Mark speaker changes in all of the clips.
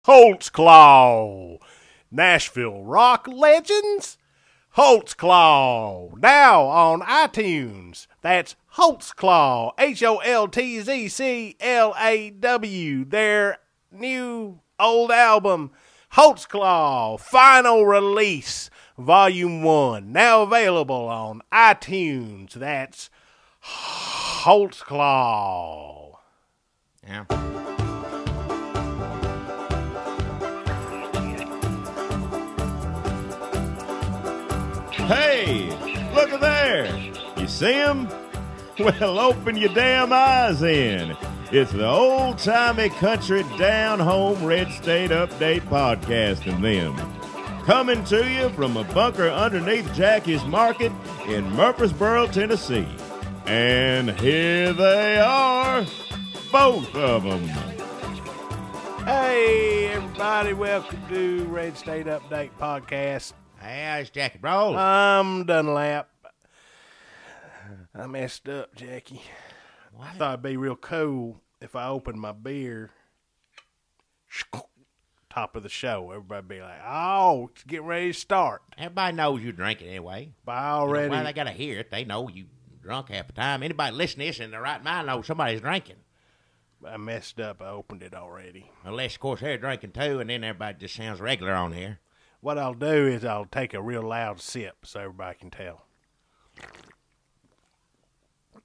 Speaker 1: Holtzclaw. Nashville rock legends. Holtzclaw. Now on iTunes. That's Holtzclaw. Holtzclaw. Their new old album, Holtzclaw Final Release, Volume 1. Now available on iTunes. That's Holtzclaw.
Speaker 2: Yeah.
Speaker 3: Hey, look at there. You see him? Well, open your damn eyes in. It's the old-timey country down-home Red State Update podcast and them. Coming to you from a bunker underneath Jackie's Market in Murfreesboro, Tennessee. And here they are, both of them.
Speaker 1: Hey, everybody. Welcome to Red State Update podcast.
Speaker 2: Hey, it's Jackie, bro.
Speaker 1: I'm Dunlap. I messed up, Jackie.
Speaker 2: What?
Speaker 1: I thought it'd be real cool if I opened my beer top of the show. Everybody'd be like, oh, it's getting ready to start.
Speaker 2: Everybody knows you drinking anyway.
Speaker 1: But I already...
Speaker 2: Why they got to hear it? They know you drunk half the time. Anybody listening to this in their right mind knows somebody's drinking.
Speaker 1: I messed up. I opened it already.
Speaker 2: Unless, of course, they're drinking too, and then everybody just sounds regular on here.
Speaker 1: What I'll do is I'll take a real loud sip so everybody can tell.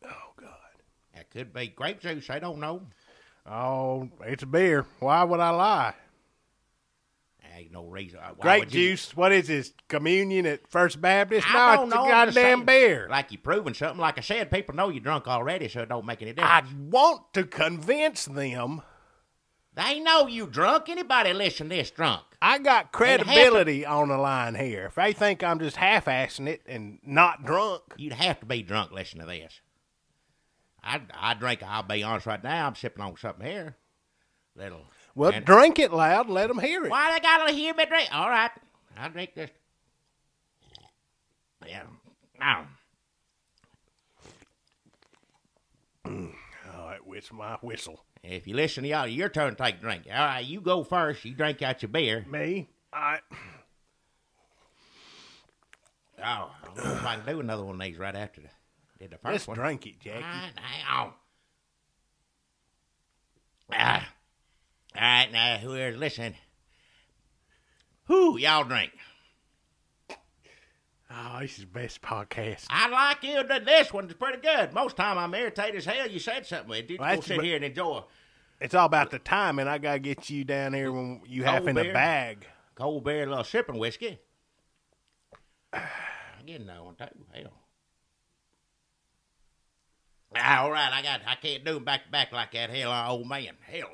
Speaker 1: Oh, God.
Speaker 2: That could be grape juice. I don't know.
Speaker 1: Oh, it's a beer. Why would I lie?
Speaker 2: Ain't no reason.
Speaker 1: Grape juice. What is this? Communion at First Baptist?
Speaker 2: I
Speaker 1: No,
Speaker 2: don't
Speaker 1: it's a
Speaker 2: know.
Speaker 1: goddamn beer.
Speaker 2: Like you're proving something. Like I said, people know you're drunk already, so it don't make any
Speaker 1: I
Speaker 2: difference.
Speaker 1: want to convince them.
Speaker 2: They know you drunk. Anybody listen to this drunk?
Speaker 1: I got credibility on the line here. If they think I'm just half-assing it and not drunk.
Speaker 2: You'd have to be drunk listening to this. I drink, I'll be honest right now, I'm sipping on something here.
Speaker 1: Well, drink it loud and let them hear it.
Speaker 2: Why they gotta hear me drink? All right, I'll drink this. Yeah. Now.
Speaker 1: Oh, it's my whistle.
Speaker 2: If you listen to y'all, your turn to take a drink. All right, you go first. You drink out your beer.
Speaker 1: Me?
Speaker 2: Oh, I don't know if I can do another one of these right after did the first
Speaker 1: Let's
Speaker 2: one.
Speaker 1: drink it, Jackie.
Speaker 2: Hang on. All right, now, whoever's listening, y'all drink.
Speaker 1: Oh, this is the best podcast.
Speaker 2: I like you. This one's pretty good. Most time I'm irritated as hell. You said something with it. You
Speaker 1: Well,
Speaker 2: go sit here and enjoy
Speaker 1: It's all about the timing. I got to get you down here when you have in a bag.
Speaker 2: cold beer, a little sipping whiskey. I'm getting that one too. Hell. All right, I can't do them back to back like that. Hell, old man. Hell.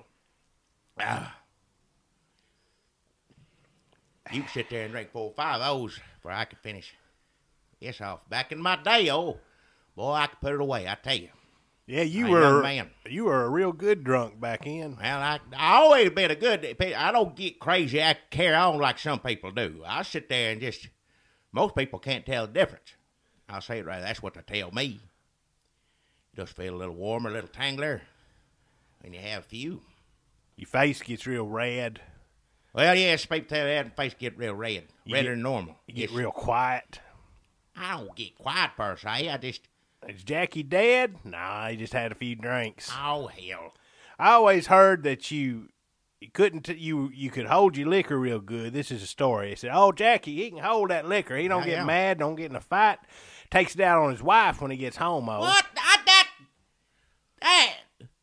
Speaker 2: You can sit there and drink 4 or 5 of those before I can finish this off. Back in my day, boy, I could put it away. I tell you.
Speaker 1: Yeah, you
Speaker 2: I'm a young
Speaker 1: were.
Speaker 2: man.
Speaker 1: You were a real good drunk back in.
Speaker 2: Well, I always been a good. I don't get crazy. I carry on like some people do. I sit there and just. Most people can't tell the difference. I'll say it right. That's what they tell me. Just feel a little warmer, a little tangler when you have a few.
Speaker 1: Your face gets real red.
Speaker 2: Well, yes, people tell that, and face get real red, redder than normal.
Speaker 1: You get real quiet.
Speaker 2: I don't get quiet per se. I just.
Speaker 1: Is Jackie dead? Nah, he just had a few drinks.
Speaker 2: Oh hell!
Speaker 1: I always heard that you couldn't. You could hold your liquor real good. This is a story. They said, "Oh, Jackie, he can hold that liquor. He don't get mad, don't get in a fight. Takes it out on his wife when he gets home." Oh,
Speaker 2: What? That?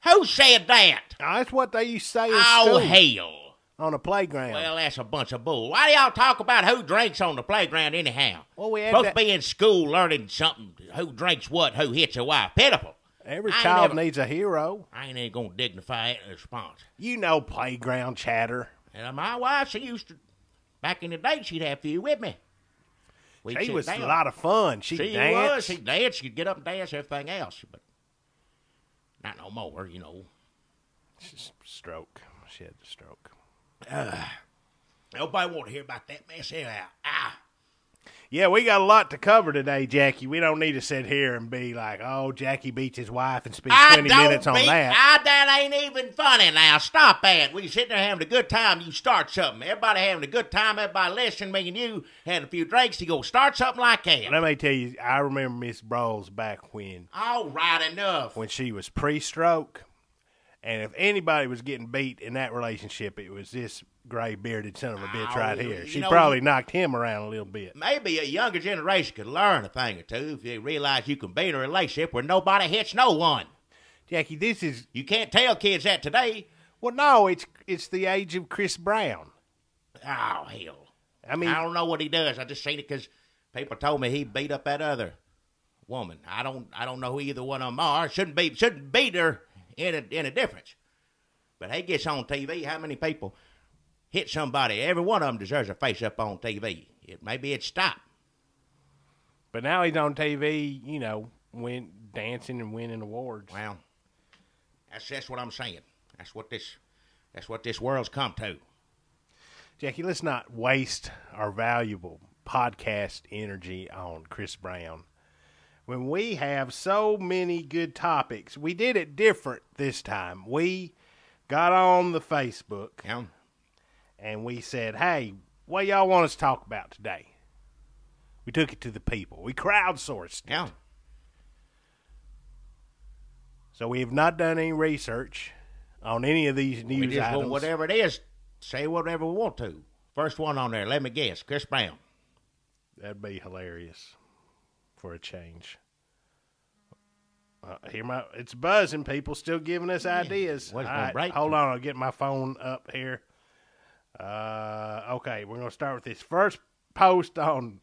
Speaker 2: Who said that?
Speaker 1: That's what they used to say in
Speaker 2: Oh
Speaker 1: school
Speaker 2: hell!
Speaker 1: on the playground.
Speaker 2: Well, that's a bunch of bull. Why do y'all talk about who drinks on the playground anyhow?
Speaker 1: Well, we had
Speaker 2: supposed
Speaker 1: that-
Speaker 2: to be in school learning something. Who drinks what? Who hits a wife? Pitiful.
Speaker 1: Every
Speaker 2: I ain't
Speaker 1: child
Speaker 2: never-
Speaker 1: needs a hero.
Speaker 2: I ain't even gonna dignify it in response.
Speaker 1: You know playground chatter.
Speaker 2: And my wife, she used to, back in the day, she'd have a few with me. We'd
Speaker 1: She
Speaker 2: sit
Speaker 1: was
Speaker 2: down.
Speaker 1: a lot of fun. She danced.
Speaker 2: She danced. She'd get up and dance, everything else. But not no more, you know.
Speaker 1: Stroke. She had the stroke.
Speaker 2: Nobody want to hear about that mess anyhow.
Speaker 1: Yeah, we got a lot to cover today, Jackie. We don't need to sit here and be like, oh, Jackie beats his wife and spends 20 minutes on that.
Speaker 2: That ain't even funny now. Stop that. When you're sitting there having a good time, you start something. Everybody having a good time, everybody listening, me and you had a few drinks, you go start something like that.
Speaker 1: Let me tell you, I remember Miss Brawls back when.
Speaker 2: All right, enough.
Speaker 1: When she was pre-stroke. And if anybody was getting beat in that relationship, it was this gray-bearded son of a bitch right here. She probably knocked him around a little bit.
Speaker 2: Maybe a younger generation could learn a thing or two if they realize you can be in a relationship where nobody hits no one.
Speaker 1: Jackie, this is...
Speaker 2: You can't tell kids that today.
Speaker 1: Well, no, it's the age of Chris Brown.
Speaker 2: Oh, hell.
Speaker 1: I mean...
Speaker 2: I don't know what he does. I just seen it because people told me he beat up that other woman. I don't know who either one of them are. Shouldn't beat her in a difference. But he gets on TV. How many people hit somebody? Every one of them deserves a face up on TV. Maybe it's stopped.
Speaker 1: But now he's on TV, dancing and winning awards.
Speaker 2: Well, that's what I'm saying. That's what this world's come to.
Speaker 1: Jackie, let's not waste our valuable podcast energy on Chris Brown. When we have so many good topics, we did it different this time. We got on the Facebook and we said, hey, what y'all want us to talk about today? We took it to the people. We crowdsourced it.
Speaker 2: Yeah.
Speaker 1: So we have not done any research on any of these news
Speaker 2: we just
Speaker 1: items.
Speaker 2: Go whatever it is, say whatever we want to. First one on there, let me guess, Chris Brown.
Speaker 1: That'd be hilarious for a change. It's buzzing. People still giving us ideas.
Speaker 2: All
Speaker 1: right, hold on. I'll get my phone up here. Okay, we're going to start with this first post on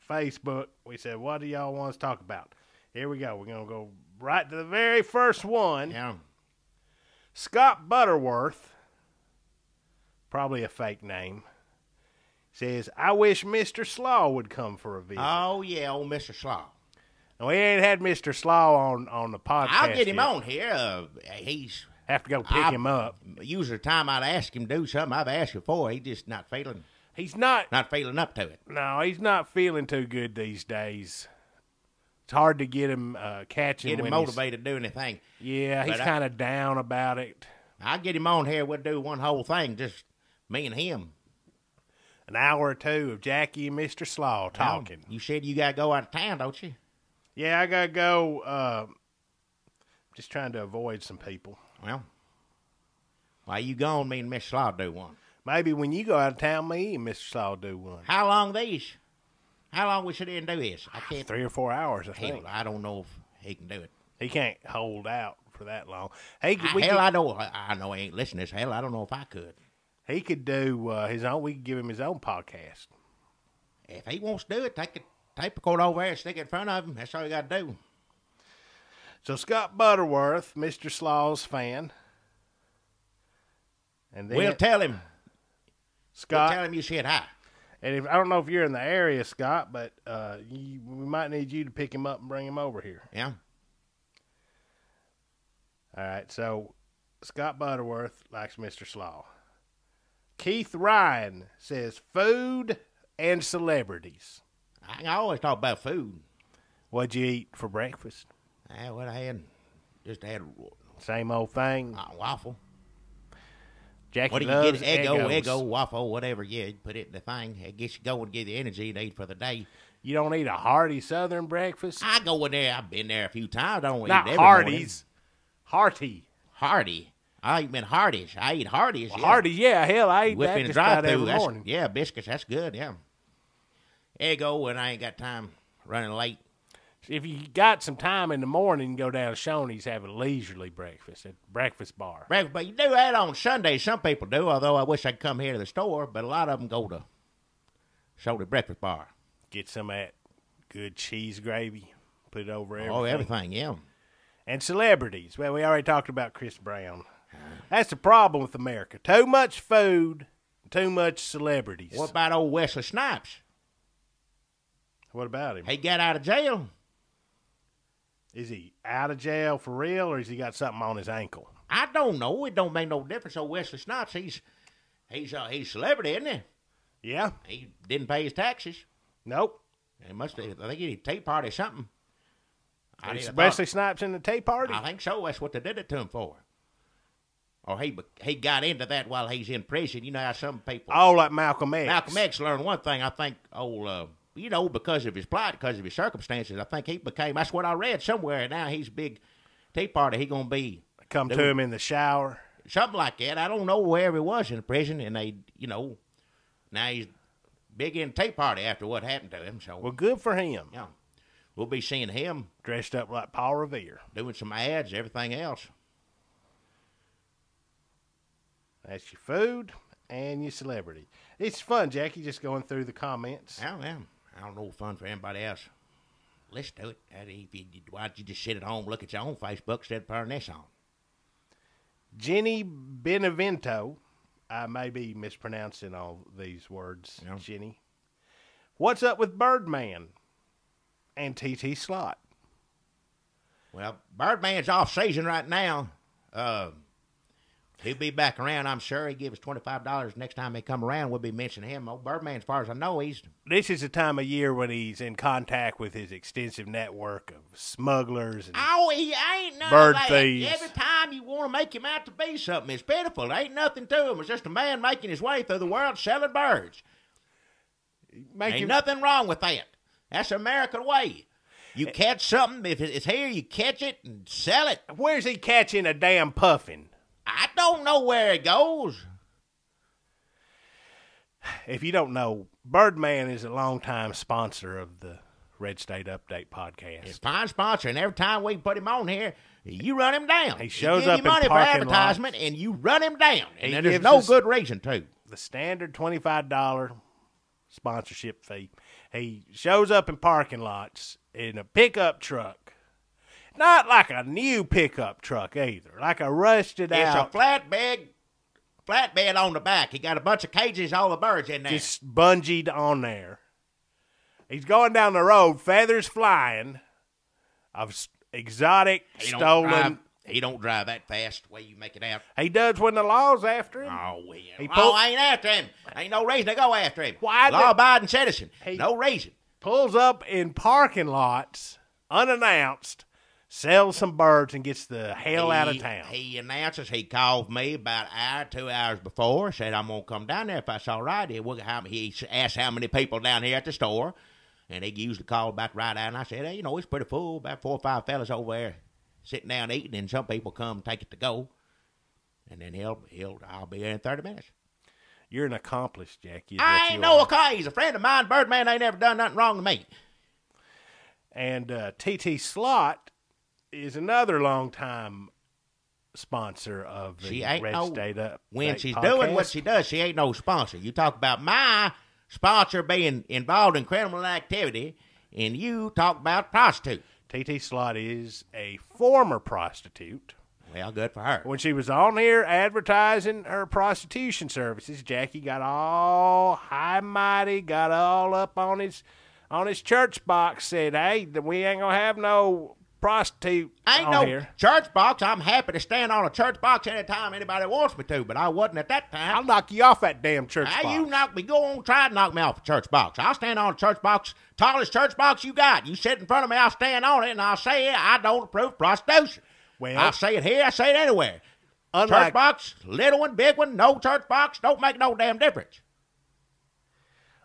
Speaker 1: Facebook. We said, what do y'all want us to talk about? Here we go. We're going to go right to the very first one.
Speaker 2: Yeah.
Speaker 1: Scott Butterworth, probably a fake name, says, I wish Mr. Slaw would come for a visit.
Speaker 2: Oh, yeah, old Mr. Slaw.
Speaker 1: We ain't had Mr. Slaw on the podcast.
Speaker 2: I'll get him
Speaker 1: yet.
Speaker 2: on here. He's
Speaker 1: have to go pick him up.
Speaker 2: Usually, the time I'd ask him to do something, I've asked before. He's just not feeling.
Speaker 1: He's not
Speaker 2: feeling up to it.
Speaker 1: No, he's not feeling too good these days. It's hard to get him catching.
Speaker 2: Get him motivated to do anything.
Speaker 1: Yeah, he's kind of down about it.
Speaker 2: I'll get him on here. We'll do one whole thing, just me and him.
Speaker 1: An hour or two of Jackie and Mr. Slaw talking.
Speaker 2: You said you got to go out of town, don't you?
Speaker 1: Yeah, I got to go. Just trying to avoid some people.
Speaker 2: Well, while you gone, me and Mr. Slaw do one.
Speaker 1: Maybe when you go out of town, me and Mr. Slaw do one.
Speaker 2: How long we sit in and do this? I can't.
Speaker 1: 3 or 4 hours, I think.
Speaker 2: I don't know if he can do it.
Speaker 1: He can't hold out for that long.
Speaker 2: I know. I know he ain't listening to this. Hell, I don't know if I could.
Speaker 1: He could do his own. We could give him his own podcast.
Speaker 2: If he wants to do it, take a tape recorder over there and stick it in front of him. That's all you got to do.
Speaker 1: So Scott Butterworth, Mr. Slaw's fan. And then
Speaker 2: we'll tell him.
Speaker 1: Scott.
Speaker 2: We'll tell him you said hi.
Speaker 1: And I don't know if you're in the area, Scott, but we might need you to pick him up and bring him over here.
Speaker 2: Yeah.
Speaker 1: All right, so Scott Butterworth likes Mr. Slaw. Keith Ryan says food and celebrities.
Speaker 2: I always talk about food.
Speaker 1: What'd you eat for breakfast?
Speaker 2: What I had, just had
Speaker 1: same old thing.
Speaker 2: Waffle.
Speaker 1: Jackie
Speaker 2: what do you
Speaker 1: loves
Speaker 2: get? Eggo, waffle, whatever. Yeah, put it in the thing. It gets you going, give you the energy you need for the day.
Speaker 1: You don't eat a hearty Southern breakfast?
Speaker 2: I go in there. I've been there a few times. I don't
Speaker 1: Not
Speaker 2: eat every
Speaker 1: Hardee's.
Speaker 2: Morning.
Speaker 1: Hearty.
Speaker 2: I eat Hardee's. I eat Hardee's.
Speaker 1: Well, yeah. Hardee's, yeah. Hell, I eat
Speaker 2: Whip
Speaker 1: that
Speaker 2: in
Speaker 1: just about every
Speaker 2: drive-thru.
Speaker 1: morning.
Speaker 2: Yeah, biscuits. That's good. Yeah. Eggo when I ain't got time running late.
Speaker 1: If you got some time in the morning, go down to Shoney's, have a leisurely breakfast at breakfast bar.
Speaker 2: But you do that on Sundays. Some people do, although I wish I'd come here to the store. But a lot of them go to Shoney breakfast bar.
Speaker 1: Get some of that good cheese gravy. Put it over everything.
Speaker 2: Oh, everything, yeah.
Speaker 1: And celebrities. Well, we already talked about Chris Brown. That's the problem with America. Too much food, too much celebrities.
Speaker 2: What about old Wesley Snipes?
Speaker 1: What about him?
Speaker 2: He got out of jail.
Speaker 1: Is he out of jail for real, or has he got something on his ankle?
Speaker 2: I don't know. It don't make no difference. So Wesley Snipes, he's a celebrity, isn't he?
Speaker 1: Yeah.
Speaker 2: He didn't pay his taxes.
Speaker 1: Nope.
Speaker 2: It must be. I think he did a tea party or something.
Speaker 1: Wesley Snipes in the tea party?
Speaker 2: I think so. That's what they did it to him for. Or he got into that while he's in prison. You know how some people...
Speaker 1: Oh, like Malcolm X.
Speaker 2: Malcolm X learned one thing, I think, because of his plight, because of his circumstances, I think he became... That's what I read somewhere, and now he's a big tea party. He going to be...
Speaker 1: Come to him in the shower.
Speaker 2: Something like that. I don't know where he was in prison, and they, now he's big in tea party after what happened to him. So
Speaker 1: well, good for him.
Speaker 2: Yeah. We'll be seeing him...
Speaker 1: Dressed up like Paul Revere.
Speaker 2: Doing some ads, everything else.
Speaker 1: That's your food and your celebrity. It's fun, Jackie, just going through the comments.
Speaker 2: I don't know, fun for anybody else. Let's do it. Why don't you just sit at home, look at your own Facebook instead of turning this on?
Speaker 1: Jenny Benevento. I may be mispronouncing all these words, yeah. Jenny. What's up with Birdman and TT Slot?
Speaker 2: Well, Birdman's off season right now. He'll be back around, I'm sure. He gives us $25 next time they come around. We'll be mentioning him. Oh, Birdman, as far as I know,
Speaker 1: This is the time of year when he's in contact with his extensive network of smugglers and
Speaker 2: he ain't none
Speaker 1: bird
Speaker 2: of that.
Speaker 1: thieves.
Speaker 2: Every time you want to make him out to be something, it's pitiful. There ain't nothing to him. It's just a man making his way through the world selling birds. Ain't nothing wrong with that. That's the American way. You catch something, if it's here, you catch it and sell it.
Speaker 1: Where's he catching a damn puffin?
Speaker 2: I don't know where it goes.
Speaker 1: If you don't know, Birdman is a longtime sponsor of the Red State Update podcast.
Speaker 2: He's a fine sponsor, and every time we put him on here, you run him down.
Speaker 1: He shows
Speaker 2: up
Speaker 1: in
Speaker 2: money for advertisement,
Speaker 1: lots.
Speaker 2: And you run him down. And there's no good reason to.
Speaker 1: The standard $25 sponsorship fee. He shows up in parking lots in a pickup truck. Not like a new pickup truck either, like a rusted out.
Speaker 2: It's a flatbed on the back. He got a bunch of cages, all the birds in there.
Speaker 1: Just bungeed on there. He's going down the road, feathers flying, of exotic, stolen.
Speaker 2: He don't drive that fast the way you make it out.
Speaker 1: He does when the law's after him.
Speaker 2: Oh, well. I ain't after him. Ain't no reason to go after him. Law-abiding citizen. No reason.
Speaker 1: Pulls up in parking lots, unannounced, sells some birds, and gets the hell out of town.
Speaker 2: He announces he called me about an hour, 2 hours before, said I'm going to come down there if that's all right. He asked how many people down here at the store, and he usually called back right out, and I said, hey, it's pretty full, about 4 or 5 fellas over there sitting down eating, and some people come take it to go, and then I'll be there in 30 minutes.
Speaker 1: You're an accomplice, Jackie.
Speaker 2: I ain't no accomplice. He's a friend of mine. Birdman ain't never done nothing wrong to me.
Speaker 1: And TT Slot is another longtime sponsor of the Red State Up.
Speaker 2: When she's
Speaker 1: podcast.
Speaker 2: Doing what she does, she ain't no sponsor. You talk about my sponsor being involved in criminal activity, and you talk about prostitute.
Speaker 1: TT Slot is a former prostitute.
Speaker 2: Well, good for her.
Speaker 1: When she was on here advertising her prostitution services, Jackie got all high and mighty, got all up on his church box, said, hey, we ain't going to have no prostitute here.
Speaker 2: Church box. I'm happy to stand on a church box anytime anybody wants me to, but I wasn't at that time.
Speaker 1: I'll knock you off that damn church box.
Speaker 2: You knock me. Go on, try to knock me off a church box. I'll stand on a church box, tallest church box you got. You sit in front of me, I'll stand on it, and I'll say I don't approve prostitution.
Speaker 1: Well,
Speaker 2: I'll say it here, I say it anywhere. Church box, little one, big one, no church box, don't make no damn difference.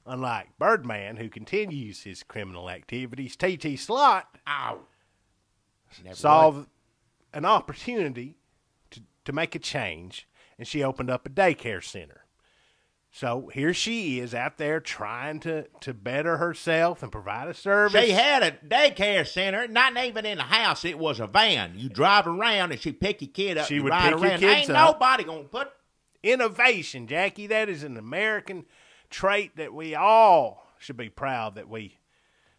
Speaker 1: Unlike Birdman, who continues his criminal activities, TT Slot saw an opportunity to make a change, and she opened up a daycare center. So here she is out there trying to better herself and provide a service.
Speaker 2: She had a daycare center, not even in the house. It was a van. You drive around, and she pick your kid up.
Speaker 1: She would
Speaker 2: ride
Speaker 1: pick
Speaker 2: around.
Speaker 1: your kids
Speaker 2: Ain't
Speaker 1: up.
Speaker 2: nobody going to put...
Speaker 1: Innovation, Jackie. That is an American trait that we all should be proud that we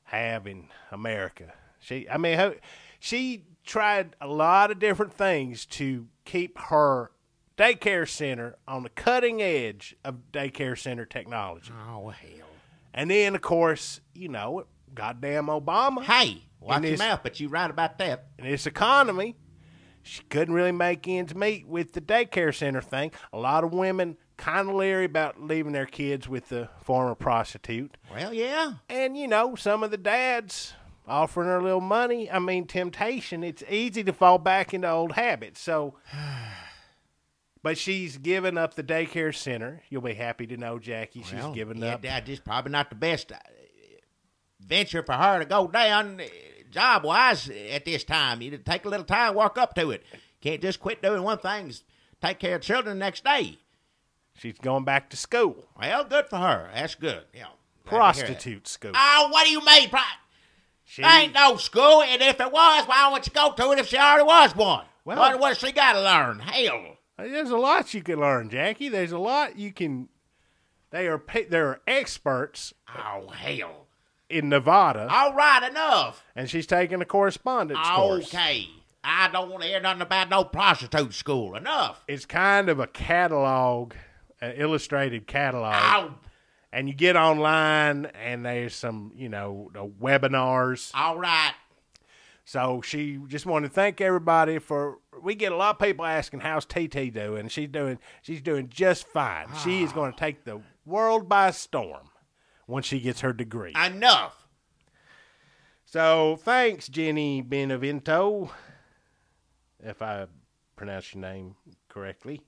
Speaker 1: have in America. She tried a lot of different things to keep her daycare center on the cutting edge of daycare center technology.
Speaker 2: Oh, hell.
Speaker 1: And then, of course, goddamn Obama.
Speaker 2: Hey, watch your mouth, but you're right about that.
Speaker 1: In this economy, she couldn't really make ends meet with the daycare center thing. A lot of women kind of leery about leaving their kids with the former prostitute.
Speaker 2: Well, yeah.
Speaker 1: And, some of the dads offering her a little money. I mean, temptation. It's easy to fall back into old habits. So, but she's given up the daycare center. You'll be happy to know, Jackie, she's given up.
Speaker 2: Dad, just probably not the best venture for her to go down job-wise at this time. You take a little time, work up to it. Can't just quit doing one thing, take care of children the next day.
Speaker 1: She's going back to school.
Speaker 2: Well, good for her. That's good.
Speaker 1: Prostitute school.
Speaker 2: Oh, what do you mean? There ain't no school, and if it was, why would you go to it if she already was one? Well, what has she got to learn? Hell.
Speaker 1: There's a lot you can learn, Jackie. There's a lot you can. There are experts.
Speaker 2: Oh, hell.
Speaker 1: In Nevada.
Speaker 2: All right, enough.
Speaker 1: And she's taking a correspondence course.
Speaker 2: Okay. I don't want to hear nothing about no prostitute school. Enough.
Speaker 1: It's kind of a catalog, an illustrated catalog.
Speaker 2: Oh.
Speaker 1: And you get online, and there's some, webinars.
Speaker 2: All right.
Speaker 1: So she just wanted to thank everybody we get a lot of people asking, how's TT doing? She's doing just fine. Oh. She is going to take the world by storm once she gets her degree.
Speaker 2: Enough.
Speaker 1: So thanks, Jenny Benevento, if I pronounce your name correctly.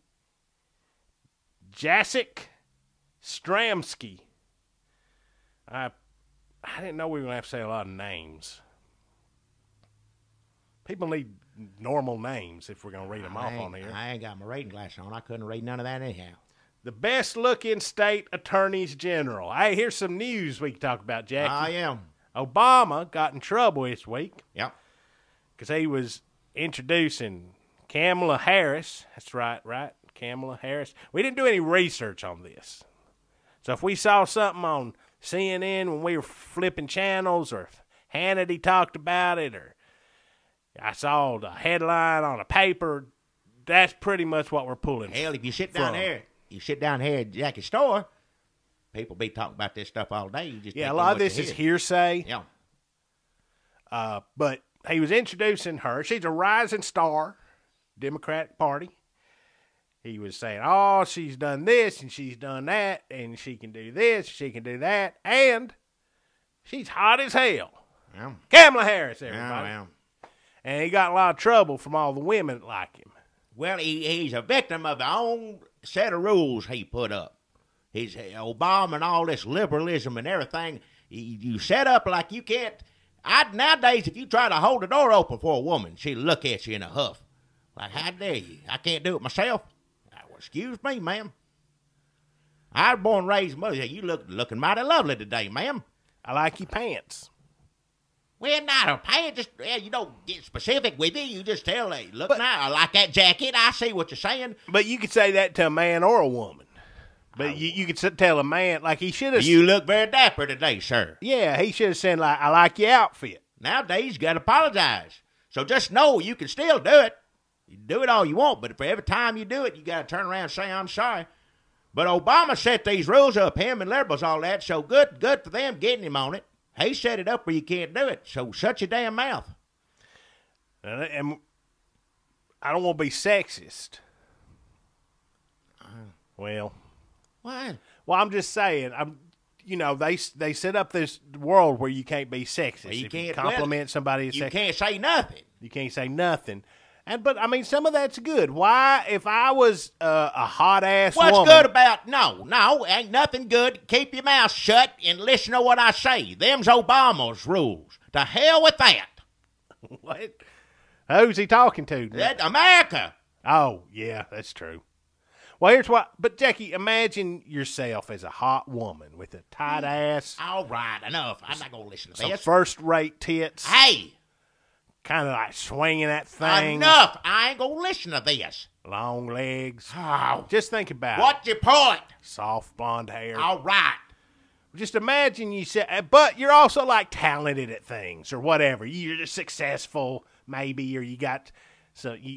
Speaker 1: Jacek Stramsky. I didn't know we were going to have to say a lot of names. People need normal names if we're going to read them off on here.
Speaker 2: I ain't got my reading glasses on. I couldn't read none of that anyhow.
Speaker 1: The best-looking state attorneys general. Hey, here's some news we can talk about, Jackie.
Speaker 2: I am.
Speaker 1: Obama got in trouble this week.
Speaker 2: Yep.
Speaker 1: Because he was introducing Kamala Harris. That's right, Kamala Harris. We didn't do any research on this. So if we saw something on CNN when we were flipping channels, or if Hannity talked about it, or I saw the headline on a paper, that's pretty much what we're pulling.
Speaker 2: Hell, if you sit down here at Jackie's store, people be talking about this stuff all day. You just
Speaker 1: a lot of this is hearsay.
Speaker 2: Yeah.
Speaker 1: But he was introducing her. She's a rising star, Democratic Party. He was saying, oh, she's done this and she's done that, and she can do this, she can do that, and she's hot as hell.
Speaker 2: Yeah.
Speaker 1: Kamala Harris, everybody.
Speaker 2: Yeah.
Speaker 1: And he got a lot of trouble from all the women that like him.
Speaker 2: Well, he's a victim of the own set of rules he put up. He's Obama and all this liberalism and everything. You set up like you can't. Nowadays, if you try to hold the door open for a woman, she'll look at you in a huff. Like, how dare you? I can't do it myself. Well, excuse me, ma'am. I was born and raised mother. You looking mighty lovely today, ma'am.
Speaker 1: I like your pants.
Speaker 2: Well, not a pants. Just you don't get specific with it. You just tell, hey, look now, I like that jacket. I see what you're saying.
Speaker 1: But you could say that to a man or a woman. But you could tell a man, like he should have.
Speaker 2: You look very dapper today, sir.
Speaker 1: Yeah, he should have said, like, I like your outfit.
Speaker 2: Nowadays, you got to apologize. So just know you can still do it. You do it all you want, but for every time you do it, you got to turn around and say, I'm sorry. But Obama set these rules up, him and liberals, all that, so good for them getting him on it. He set it up where you can't do it, so shut your damn mouth.
Speaker 1: And I don't want to be sexist. Well.
Speaker 2: What?
Speaker 1: Well, I'm just saying, they set up this world where you can't be sexist.
Speaker 2: Well, you
Speaker 1: if
Speaker 2: can't
Speaker 1: you compliment somebody.
Speaker 2: You can't say nothing.
Speaker 1: You can't say nothing. But I mean, some of that's good. Why, if I was a hot ass woman?
Speaker 2: What's good about no, ain't nothing good. Keep your mouth shut and listen to what I say. Them's Obama's rules. To hell with that.
Speaker 1: What? Who's he talking to?
Speaker 2: That America.
Speaker 1: Oh yeah, that's true. Well, here's what. But Jackie, imagine yourself as a hot woman with a tight ass.
Speaker 2: All right, enough. I'm not gonna listen to
Speaker 1: some
Speaker 2: this.
Speaker 1: First-rate tits.
Speaker 2: Hey.
Speaker 1: Kind of like swinging that thing.
Speaker 2: Enough! I ain't gonna listen to this.
Speaker 1: Long legs.
Speaker 2: Oh.
Speaker 1: Just think about
Speaker 2: What's your point?
Speaker 1: Soft blonde hair.
Speaker 2: All right.
Speaker 1: Just imagine you said, but you're also like talented at things or whatever. You're just successful, maybe, or you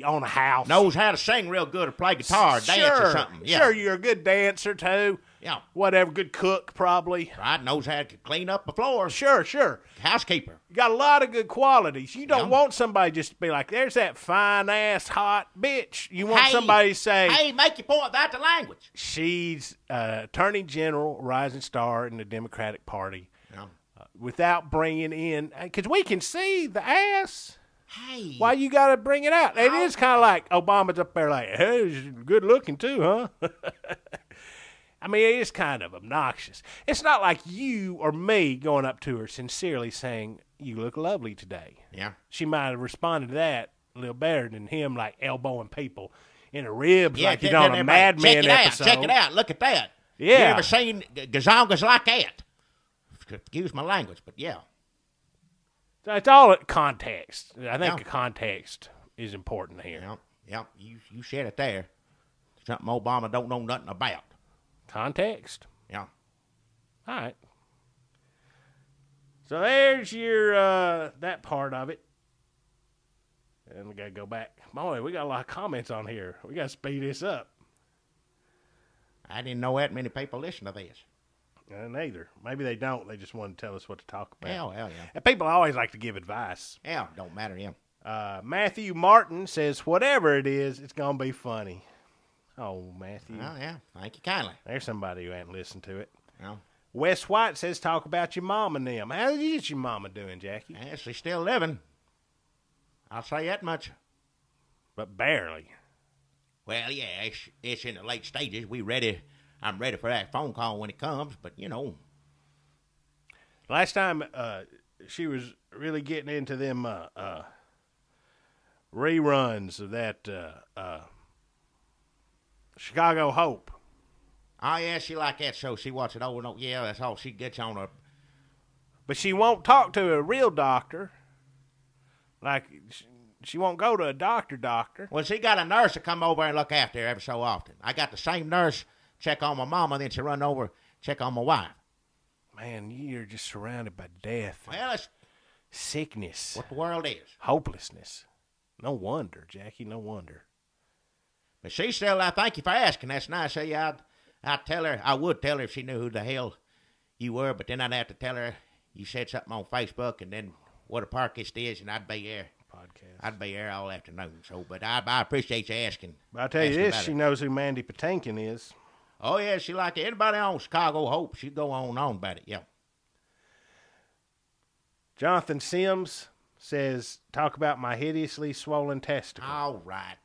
Speaker 1: own a house.
Speaker 2: Knows how to sing real good or play guitar, dance or something. Yeah.
Speaker 1: Sure, you're a good dancer too.
Speaker 2: Yeah.
Speaker 1: Whatever, good cook probably.
Speaker 2: Right, knows how to clean up the floor.
Speaker 1: Sure.
Speaker 2: Housekeeper.
Speaker 1: You got a lot of good qualities. You don't want somebody just to be like, there's that fine-ass hot bitch. You want somebody to say,
Speaker 2: hey, make your point about the language.
Speaker 1: She's Attorney General, rising star in the Democratic Party.
Speaker 2: Yeah.
Speaker 1: Without bringing in, because we can see the ass.
Speaker 2: Hey.
Speaker 1: Why you got to bring it out? It is kind of like Obama's up there like, hey, she's good looking too, huh? I mean, it is kind of obnoxious. It's not like you or me going up to her sincerely saying, you look lovely today.
Speaker 2: Yeah.
Speaker 1: She might have responded to that a little better than him like elbowing people in the ribs like he's on a Mad Men episode.
Speaker 2: Check it out. Look at that.
Speaker 1: Yeah.
Speaker 2: You ever seen gazongas like that? Excuse my language, but yeah.
Speaker 1: So it's all context. I think the context is important here.
Speaker 2: Yeah. You said it there. Something Obama don't know nothing about.
Speaker 1: Context.
Speaker 2: Yeah.
Speaker 1: All right. So there's your that part of it. And we got to go back. Boy, we got a lot of comments on here. We got to speed this up.
Speaker 2: I didn't know that many people listen to this.
Speaker 1: Neither. Maybe they don't. They just want to tell us what to talk about.
Speaker 2: Hell, yeah.
Speaker 1: And people always like to give advice.
Speaker 2: Yeah, don't matter, yeah.
Speaker 1: Matthew Martin says, whatever it is, it's going to be funny. Oh, Matthew.
Speaker 2: Oh, yeah. Thank you kindly.
Speaker 1: There's somebody who hadn't listened to it.
Speaker 2: Yeah.
Speaker 1: Wes White says, talk about your mom and them. How is your mama doing, Jackie?
Speaker 2: Yeah, she's still living. I'll say that much.
Speaker 1: But barely.
Speaker 2: Well, yeah, it's in the late stages. I'm ready for that phone call when it comes, but, you know.
Speaker 1: Last time she was really getting into them reruns of that Chicago Hope.
Speaker 2: Oh, yeah, she like that show. She watch it over and over. Yeah, that's all she gets on her.
Speaker 1: But she won't talk to a real doctor. Like, she won't go to a doctor.
Speaker 2: Well, she got a nurse to come over and look after her every so often. I got the same nurse check on my mama, then she run over, check on my wife.
Speaker 1: Man, you're just surrounded by death.
Speaker 2: Well, it's
Speaker 1: sickness.
Speaker 2: What the world is.
Speaker 1: Hopelessness. No wonder, Jackie, no wonder.
Speaker 2: But she still, I thank you for asking. That's nice of you. I'd tell her, I would tell her if she knew who the hell you were, but then I'd have to tell her you said something on Facebook and then what a parkist is, and I'd be there.
Speaker 1: Podcast.
Speaker 2: I'd be there all afternoon. So, but I appreciate you asking.
Speaker 1: But I'll tell you this, she knows who Mandy Patinkin is.
Speaker 2: Oh, yeah, she like anybody on Chicago Hope. She'd go on about it, yeah.
Speaker 1: Jonathan Sims says, talk about my hideously swollen testicle.
Speaker 2: All right.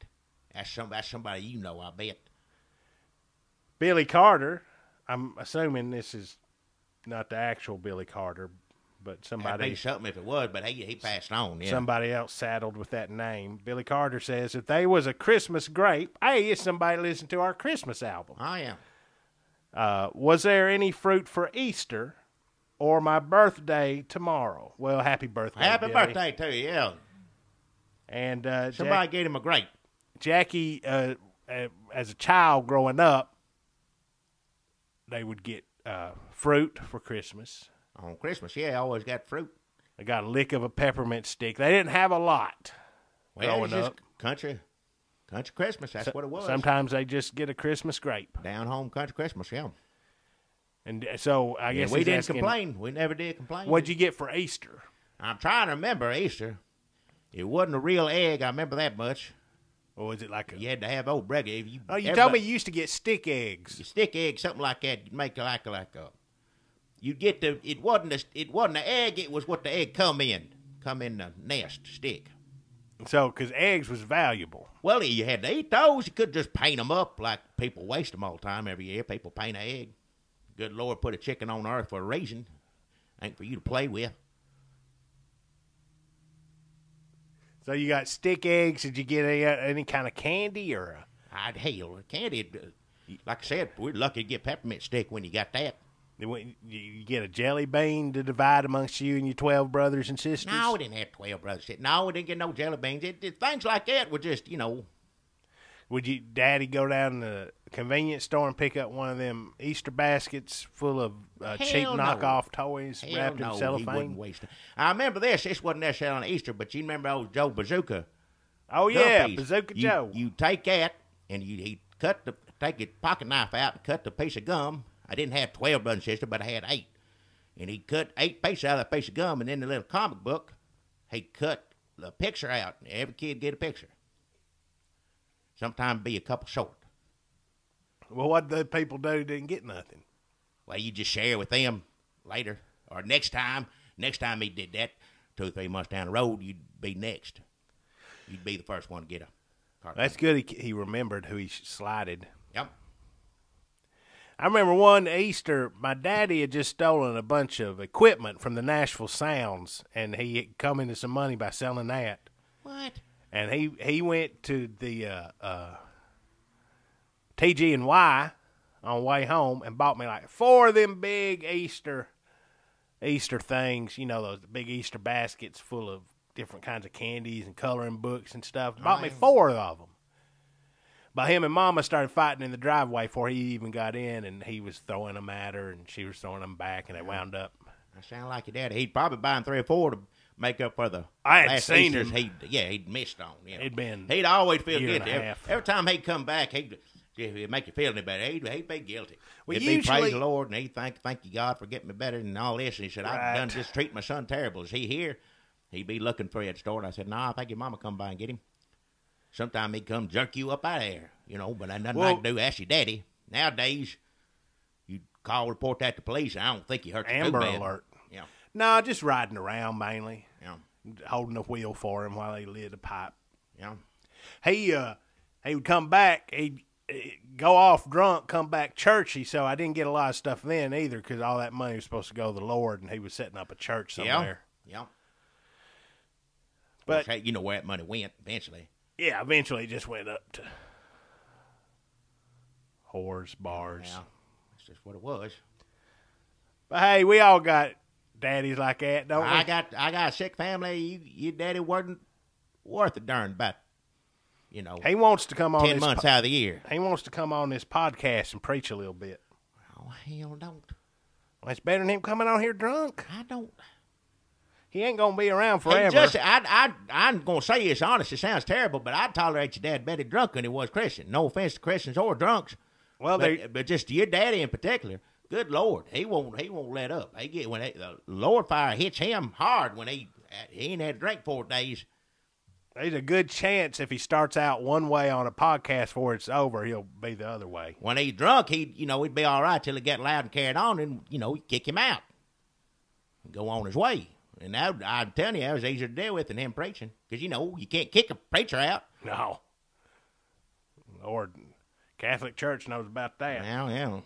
Speaker 2: That's somebody you know, I bet.
Speaker 1: Billy Carter, I'm assuming this is not the actual Billy Carter, but somebody.
Speaker 2: That'd be something if it was, but he passed on, yeah.
Speaker 1: Somebody else saddled with that name. Billy Carter says, if they was a Christmas grape, hey, it's somebody listened to our Christmas album.
Speaker 2: Oh, yeah.
Speaker 1: Was there any fruit for Easter or my birthday tomorrow? Well, happy birthday,
Speaker 2: Happy
Speaker 1: Billy.
Speaker 2: birthday to you, yeah.
Speaker 1: And
Speaker 2: somebody gave him a grape.
Speaker 1: Jackie, as a child growing up, they would get fruit for Christmas.
Speaker 2: On Christmas, yeah, I always got fruit.
Speaker 1: They got a lick of a peppermint stick. They didn't have a lot growing up.
Speaker 2: Country Christmas, that's what it was.
Speaker 1: Sometimes they just get a Christmas grape.
Speaker 2: Down home country Christmas, yeah.
Speaker 1: And so I guess
Speaker 2: we didn't complain. We never did complain.
Speaker 1: What'd you get for Easter?
Speaker 2: I'm trying to remember Easter. It wasn't a real egg. I remember that much.
Speaker 1: Or was it like
Speaker 2: you had to have old bread?
Speaker 1: You told me you used to get stick eggs.
Speaker 2: Stick eggs, something like that. You'd make like a. You'd get the. It wasn't an egg. It was what the egg come in the nest stick.
Speaker 1: So, because eggs was valuable.
Speaker 2: Well, you had to eat those. You couldn't just paint them up like people waste them all the time. Every year, people paint an egg. Good Lord, put a chicken on earth for a reason. Ain't for you to play with.
Speaker 1: So you got stick eggs. Did you get any kind of candy or?
Speaker 2: Hell, candy. Like I said, we're lucky to get peppermint stick when you got that.
Speaker 1: You get a jelly bean to divide amongst you and your 12 brothers and sisters?
Speaker 2: No, we didn't have 12 brothers. No, we didn't get no jelly beans. Things like that were just,
Speaker 1: Would Daddy go down to the convenience store and pick up one of them Easter baskets full of cheap knockoff toys wrapped in cellophane?
Speaker 2: He wouldn't waste it. I remember this. This wasn't necessarily on Easter, but you remember old Joe Bazooka?
Speaker 1: Oh, yeah, Bazooka Joe.
Speaker 2: You take that, and he'd take your pocket knife out and cut the piece of gum I didn't have 12 brothers and sisters, but I had 8. And he cut 8 pieces out of that piece of gum, and in the little comic book, he cut the picture out. And every kid get a picture. Sometimes be a couple short.
Speaker 1: Well, what did the people do who didn't get nothing?
Speaker 2: Well, you just share with them later. Or next time he did that, 2 or 3 months down the road, you'd be next. You'd be the first one to get a cartoon.
Speaker 1: That's good he remembered who he slided.
Speaker 2: Yep.
Speaker 1: I remember one Easter, my daddy had just stolen a bunch of equipment from the Nashville Sounds, and he had come into some money by selling that.
Speaker 2: What?
Speaker 1: And he went to the TG&Y on the way home and bought me like 4 of them big Easter things, you know, those big Easter baskets full of different kinds of candies and coloring books and stuff. Bought me 4 of them. But him and Momma started fighting in the driveway before he even got in, and he was throwing them at her, and she was throwing them back, and they wound up.
Speaker 2: I sound like your daddy. He'd probably buying 3 or 4 to make up for the
Speaker 1: I had
Speaker 2: last
Speaker 1: seen
Speaker 2: Easters
Speaker 1: him.
Speaker 2: He'd missed on. You know.
Speaker 1: He'd
Speaker 2: always feel
Speaker 1: year and
Speaker 2: guilty.
Speaker 1: a half.
Speaker 2: Every time he'd come back, he'd make you feel any better. He'd be guilty.
Speaker 1: Well,
Speaker 2: He'd be praise the Lord, and he'd thank you, God, for getting me better and all this. And he said, I've done just treat my son terrible. Is he here? He'd be looking for you at the store. And I said, no, I think your mama come by and get him. Sometime he'd come jerk you up out of there, you know, but ain't nothing I can do. Ask your daddy. Nowadays, you report that to police. I don't think you hurt your
Speaker 1: Amber
Speaker 2: too bad.
Speaker 1: Alert.
Speaker 2: Yeah.
Speaker 1: No, just riding around mainly.
Speaker 2: Yeah.
Speaker 1: Holding a wheel for him while he lit a pipe.
Speaker 2: Yeah.
Speaker 1: He would come back. He'd go off drunk, come back churchy. So I didn't get a lot of stuff then either because all that money was supposed to go to the Lord, and he was setting up a church somewhere.
Speaker 2: Yeah.
Speaker 1: But
Speaker 2: well, you know where that money went eventually.
Speaker 1: Yeah, eventually it just went up to whores, bars.
Speaker 2: Yeah, that's just what it was.
Speaker 1: But hey, we all got daddies like that, don't we?
Speaker 2: I got a sick family. Your daddy wasn't worth a darn but, you know.
Speaker 1: He wants to come on
Speaker 2: 10 months out of the year.
Speaker 1: He wants to come on this podcast and preach a little bit.
Speaker 2: Oh, hell don't.
Speaker 1: Well, it's better than him coming on here drunk.
Speaker 2: I don't.
Speaker 1: He ain't going to be around forever.
Speaker 2: I'm going to say this honest. It sounds terrible, but I'd tolerate your dad better drunk than he was Christian. No offense to Christians or drunks.
Speaker 1: Well,
Speaker 2: but just your daddy in particular, good Lord, he won't let up. The Lord fire hits him hard when he ain't had a drink 4 days.
Speaker 1: There's a good chance if he starts out one way on a podcast before it's over, he'll be the other way.
Speaker 2: When he's drunk, he'd be all right till he got loud and carried on, and you'd kick him out and go on his way. And now I'm telling you, that was easier to deal with than him preaching. Because, you can't kick a preacher out.
Speaker 1: No. Lord, Catholic Church knows about that.
Speaker 2: Yeah.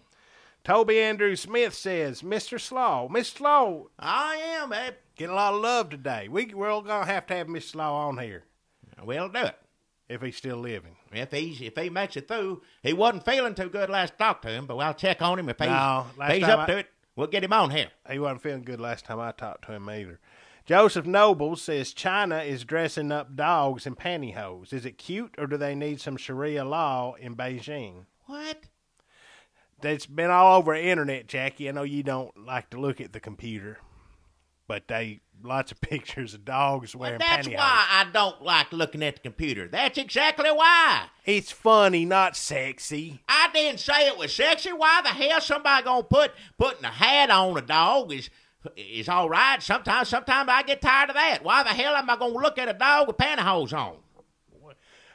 Speaker 1: Toby Andrew Smith says, Mr. Slaw. Mr. Slaw.
Speaker 2: I am, babe.
Speaker 1: Getting a lot of love today. We're all going to have Mr. Slaw on here.
Speaker 2: We'll do it.
Speaker 1: If he's still living.
Speaker 2: If he makes it through. He wasn't feeling too good last talk to him, but I'll check on him. If he's up to it, we'll get him on here.
Speaker 1: He wasn't feeling good last time I talked to him either. Joseph Noble says China is dressing up dogs in pantyhose. Is it cute, or do they need some Sharia law in Beijing?
Speaker 2: What?
Speaker 1: That's been all over the internet, Jackie. I know you don't like to look at the computer, but lots of pictures of dogs wearing pantyhose.
Speaker 2: That's why I don't like looking at the computer. That's exactly why.
Speaker 1: It's funny, not sexy.
Speaker 2: I didn't say it was sexy. Why the hell somebody gonna putting a hat on a dog is all right. Sometimes I get tired of that. Why the hell am I gonna look at a dog with pantyhose on?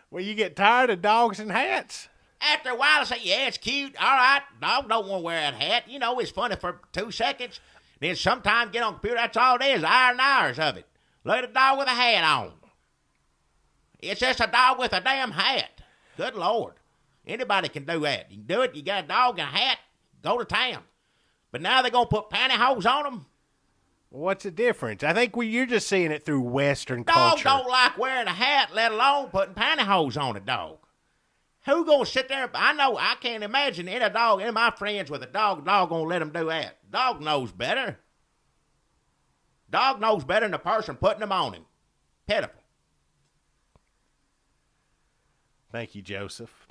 Speaker 1: Well, you get tired of dogs and hats.
Speaker 2: After a while, I say, yeah, it's cute. All right, dog don't want to wear that hat. It's funny for 2 seconds. Then sometimes get on the computer, that's all it is, hours of it. Look at a dog with a hat on. It's just a dog with a damn hat. Good Lord. Anybody can do that. You can do it, you got a dog and a hat, go to town. But now they're going to put pantyhose on them?
Speaker 1: What's the difference? I think you're just seeing it through Western
Speaker 2: Dog
Speaker 1: culture.
Speaker 2: don't like wearing a hat, let alone putting pantyhose on a dog. Who gonna sit there? I can't imagine any of my friends with a dog gonna let them do that. Dog knows better. Dog knows better than the person putting them on him. Pitiful.
Speaker 1: Thank you, Joseph.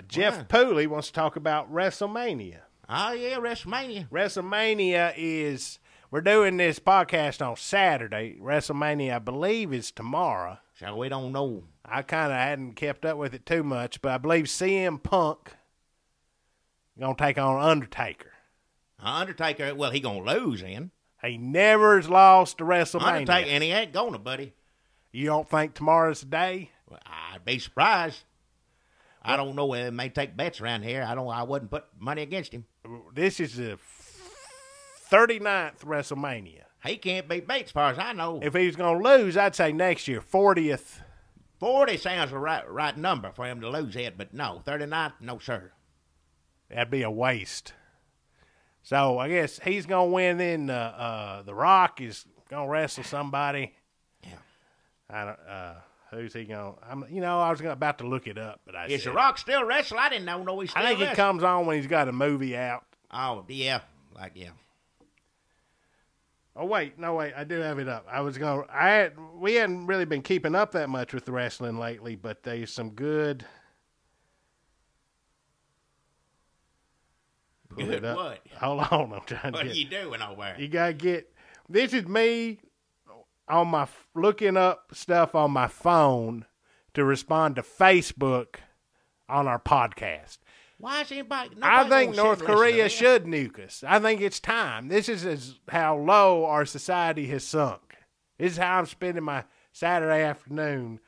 Speaker 1: Jeff Pooley wants to talk about WrestleMania.
Speaker 2: Oh, yeah, WrestleMania.
Speaker 1: WrestleMania is... We're doing this podcast on Saturday. WrestleMania, I believe, is tomorrow.
Speaker 2: So we don't know.
Speaker 1: I kind of hadn't kept up with it too much, but I believe CM Punk going to take on Undertaker.
Speaker 2: Undertaker, well, he gonna lose then.
Speaker 1: He never has lost to WrestleMania.
Speaker 2: Undertaker, and he ain't gonna, buddy.
Speaker 1: You don't think tomorrow's the day?
Speaker 2: Well, I'd be surprised. I don't know. They may take bets around here. I wouldn't put money against him.
Speaker 1: This is the 39th WrestleMania.
Speaker 2: He can't be beat as far as I know.
Speaker 1: If he was going to lose, I'd say next year, 40th.
Speaker 2: 40 sounds a right number for him to lose it, but no, 39th, no, sir.
Speaker 1: That'd be a waste. So I guess he's going to win. Then The Rock is going to wrestle somebody.
Speaker 2: Yeah.
Speaker 1: I don't. Who's he going? I was about to look it up, but
Speaker 2: Is The Rock still wrestling? I didn't know he's still
Speaker 1: I think
Speaker 2: wrestling.
Speaker 1: he comes on when he's got a movie out.
Speaker 2: Oh yeah, yeah.
Speaker 1: Oh wait, I do have it up. We hadn't really been keeping up that much with the wrestling lately, but there's some good.
Speaker 2: Good what?
Speaker 1: Hold on, I'm trying to.
Speaker 2: What are you doing over there?
Speaker 1: You gotta get. This is me on my looking up stuff on my phone to respond to Facebook on our podcast.
Speaker 2: Why is anybody?
Speaker 1: I think North Korea should nuke us. I think it's time. This is how low our society has sunk. This is how I'm spending my Saturday afternoon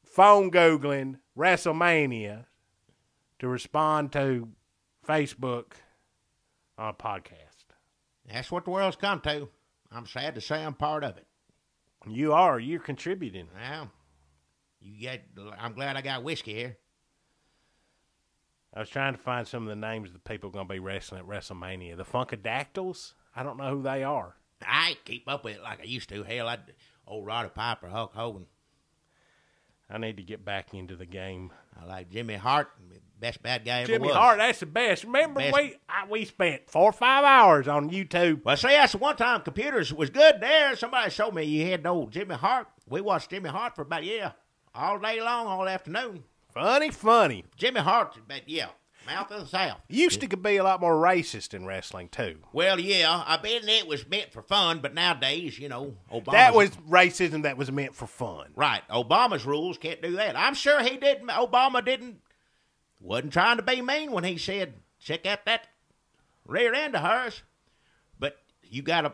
Speaker 1: phone Googling WrestleMania to respond to Facebook on a podcast.
Speaker 2: That's what the world's come to. I'm sad to say I'm part of it.
Speaker 1: You're contributing.
Speaker 2: Well, I'm glad I got whiskey here.
Speaker 1: I was trying to find some of the names of the people going to be wrestling at WrestleMania. The Funkadactyls? I don't know who they are.
Speaker 2: I ain't keep up with it like I used to. Hell, old Roddy Piper, Hulk Hogan.
Speaker 1: I need to get back into the game.
Speaker 2: I like Jimmy Hart, best bad guy ever was.
Speaker 1: Jimmy Hart, that's the best. Remember, we spent 4 or 5 hours on YouTube.
Speaker 2: Well, see, that's the one time computers was good there. Somebody showed me you had no Jimmy Hart. We watched Jimmy Hart for about, all day long, all afternoon.
Speaker 1: Funny.
Speaker 2: Jimmy Hart, but mouth of the South.
Speaker 1: Used to be a lot more racist in wrestling, too.
Speaker 2: Well, yeah, I bet it was meant for fun, but nowadays, Obama.
Speaker 1: That was racism that was meant for fun.
Speaker 2: Right. Obama's rules can't do that. I'm sure he didn't. Obama wasn't trying to be mean when he said, check out that rear end of hers. But you gotta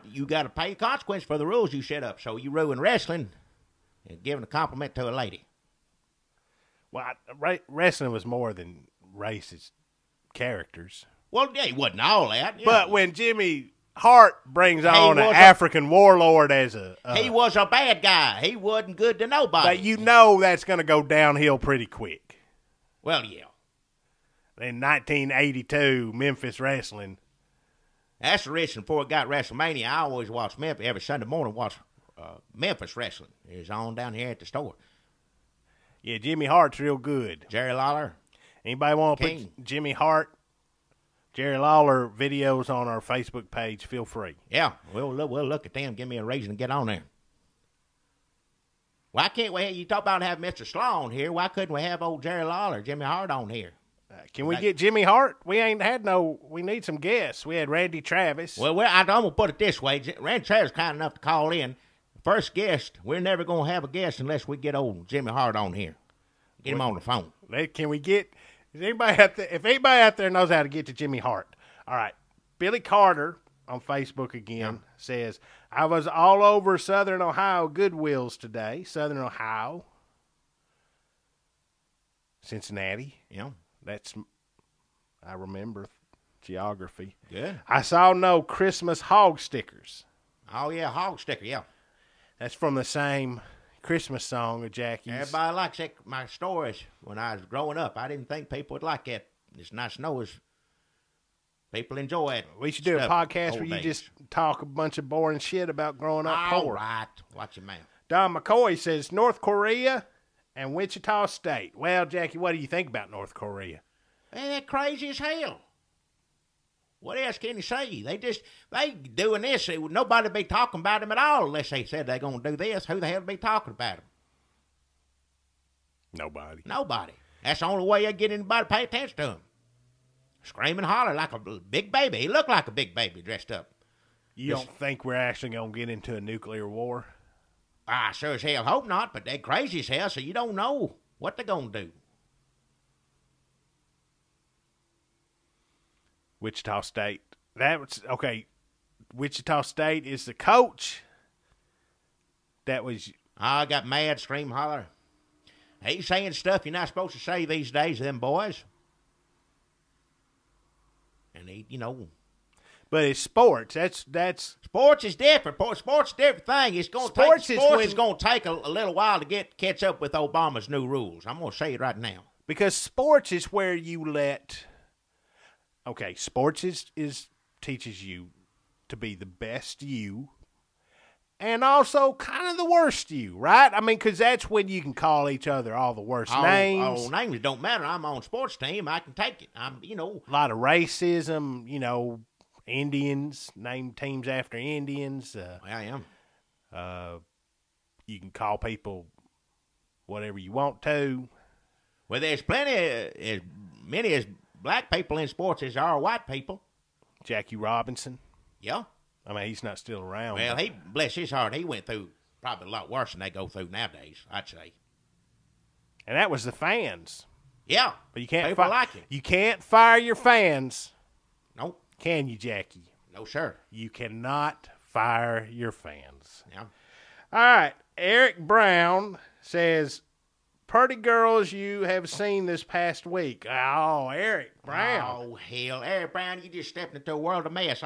Speaker 2: pay consequence for the rules you set up. So you ruin wrestling and giving a compliment to a lady.
Speaker 1: Well, wrestling was more than racist characters.
Speaker 2: Well, yeah, he wasn't all that.
Speaker 1: But when Jimmy Hart brings on an African warlord as
Speaker 2: he was a bad guy. He wasn't good to nobody.
Speaker 1: But that's going to go downhill pretty quick.
Speaker 2: Well, yeah.
Speaker 1: In 1982, Memphis wrestling.
Speaker 2: That's the reason before it got WrestleMania, I always watch Memphis. Every Sunday morning, watch Memphis wrestling. It's on down here at the store.
Speaker 1: Yeah, Jimmy Hart's real good.
Speaker 2: Jerry Lawler.
Speaker 1: Anybody want to put Jimmy Hart, Jerry Lawler videos on our Facebook page, feel free.
Speaker 2: Yeah, we'll look at them. Give me a reason to get on there. Why can't we? You talk about having Mr. Slaw on here. Why couldn't we have old Jerry Lawler, Jimmy Hart on here?
Speaker 1: Can we get Jimmy Hart? We need some guests. We had Randy Travis.
Speaker 2: Well, I'm going to put it this way. Randy Travis is kind enough to call in. First guest, we're never going to have a guest unless we get old Jimmy Hart on here. Get him on the phone.
Speaker 1: Can we get... If anybody out there knows how to get to Jimmy Hart. All right. Billy Carter on Facebook again says, I was all over Southern Ohio Goodwills today. Southern Ohio. Cincinnati.
Speaker 2: Yeah.
Speaker 1: I remember geography.
Speaker 2: Good.
Speaker 1: I saw no Christmas hog stickers.
Speaker 2: Oh, yeah, hog sticker, yeah.
Speaker 1: That's from the same Christmas song of Jackie's.
Speaker 2: Everybody likes my stories when I was growing up. I didn't think people would like that. It's nice to know people enjoy it.
Speaker 1: We should do a podcast where you just talk a bunch of boring shit about growing up poor.
Speaker 2: All right. Watch your mouth.
Speaker 1: Don McCoy says North Korea and Wichita State. Well, Jackie, what do you think about North Korea?
Speaker 2: Man, they're crazy as hell. What else can you say? They doing this. Nobody be talking about them at all unless they said they're going to do this. Who the hell be talking about them? Nobody. That's the only way you get anybody to pay attention to them. Scream and holler like a big baby. He looked like a big baby dressed up.
Speaker 1: You don't think we're actually going to get into a nuclear war?
Speaker 2: I sure as hell hope not, but they're crazy as hell, so you don't know what they're going to do.
Speaker 1: Wichita State That was okay. Wichita State is the coach. That was.
Speaker 2: I got mad, scream, holler. He's saying stuff you're not supposed to say these days to them boys. And he,
Speaker 1: But it's sports. That's
Speaker 2: sports is different. Sports is a different thing. It's going to take a little while to catch up with Obama's new rules. I'm going to say it right now.
Speaker 1: Because sports is where you let. Okay, sports is teaches you to be the best you. And also kind of the worst you, right? I mean, because that's when you can call each other all the worst names.
Speaker 2: Oh, names don't matter. I'm on sports team. I can take it. A
Speaker 1: lot of racism, Indians, name teams after Indians.
Speaker 2: I am.
Speaker 1: You can call people whatever you want to.
Speaker 2: Well, there's as many as black people in sports as there are white people.
Speaker 1: Jackie Robinson.
Speaker 2: Yeah.
Speaker 1: I mean, he's not still around.
Speaker 2: Well, he, bless his heart, he went through probably a lot worse than they go through nowadays, I'd say.
Speaker 1: And that was the fans.
Speaker 2: Yeah.
Speaker 1: But you can't
Speaker 2: like him.
Speaker 1: You can't fire your fans.
Speaker 2: Nope.
Speaker 1: Can you, Jackie?
Speaker 2: No, sir.
Speaker 1: You cannot fire your fans.
Speaker 2: Yeah.
Speaker 1: All right. Eric Brown says, pretty girls you have seen this past week. Oh, Eric Brown.
Speaker 2: Oh, hell. Eric Brown, you just stepped into a world of mess.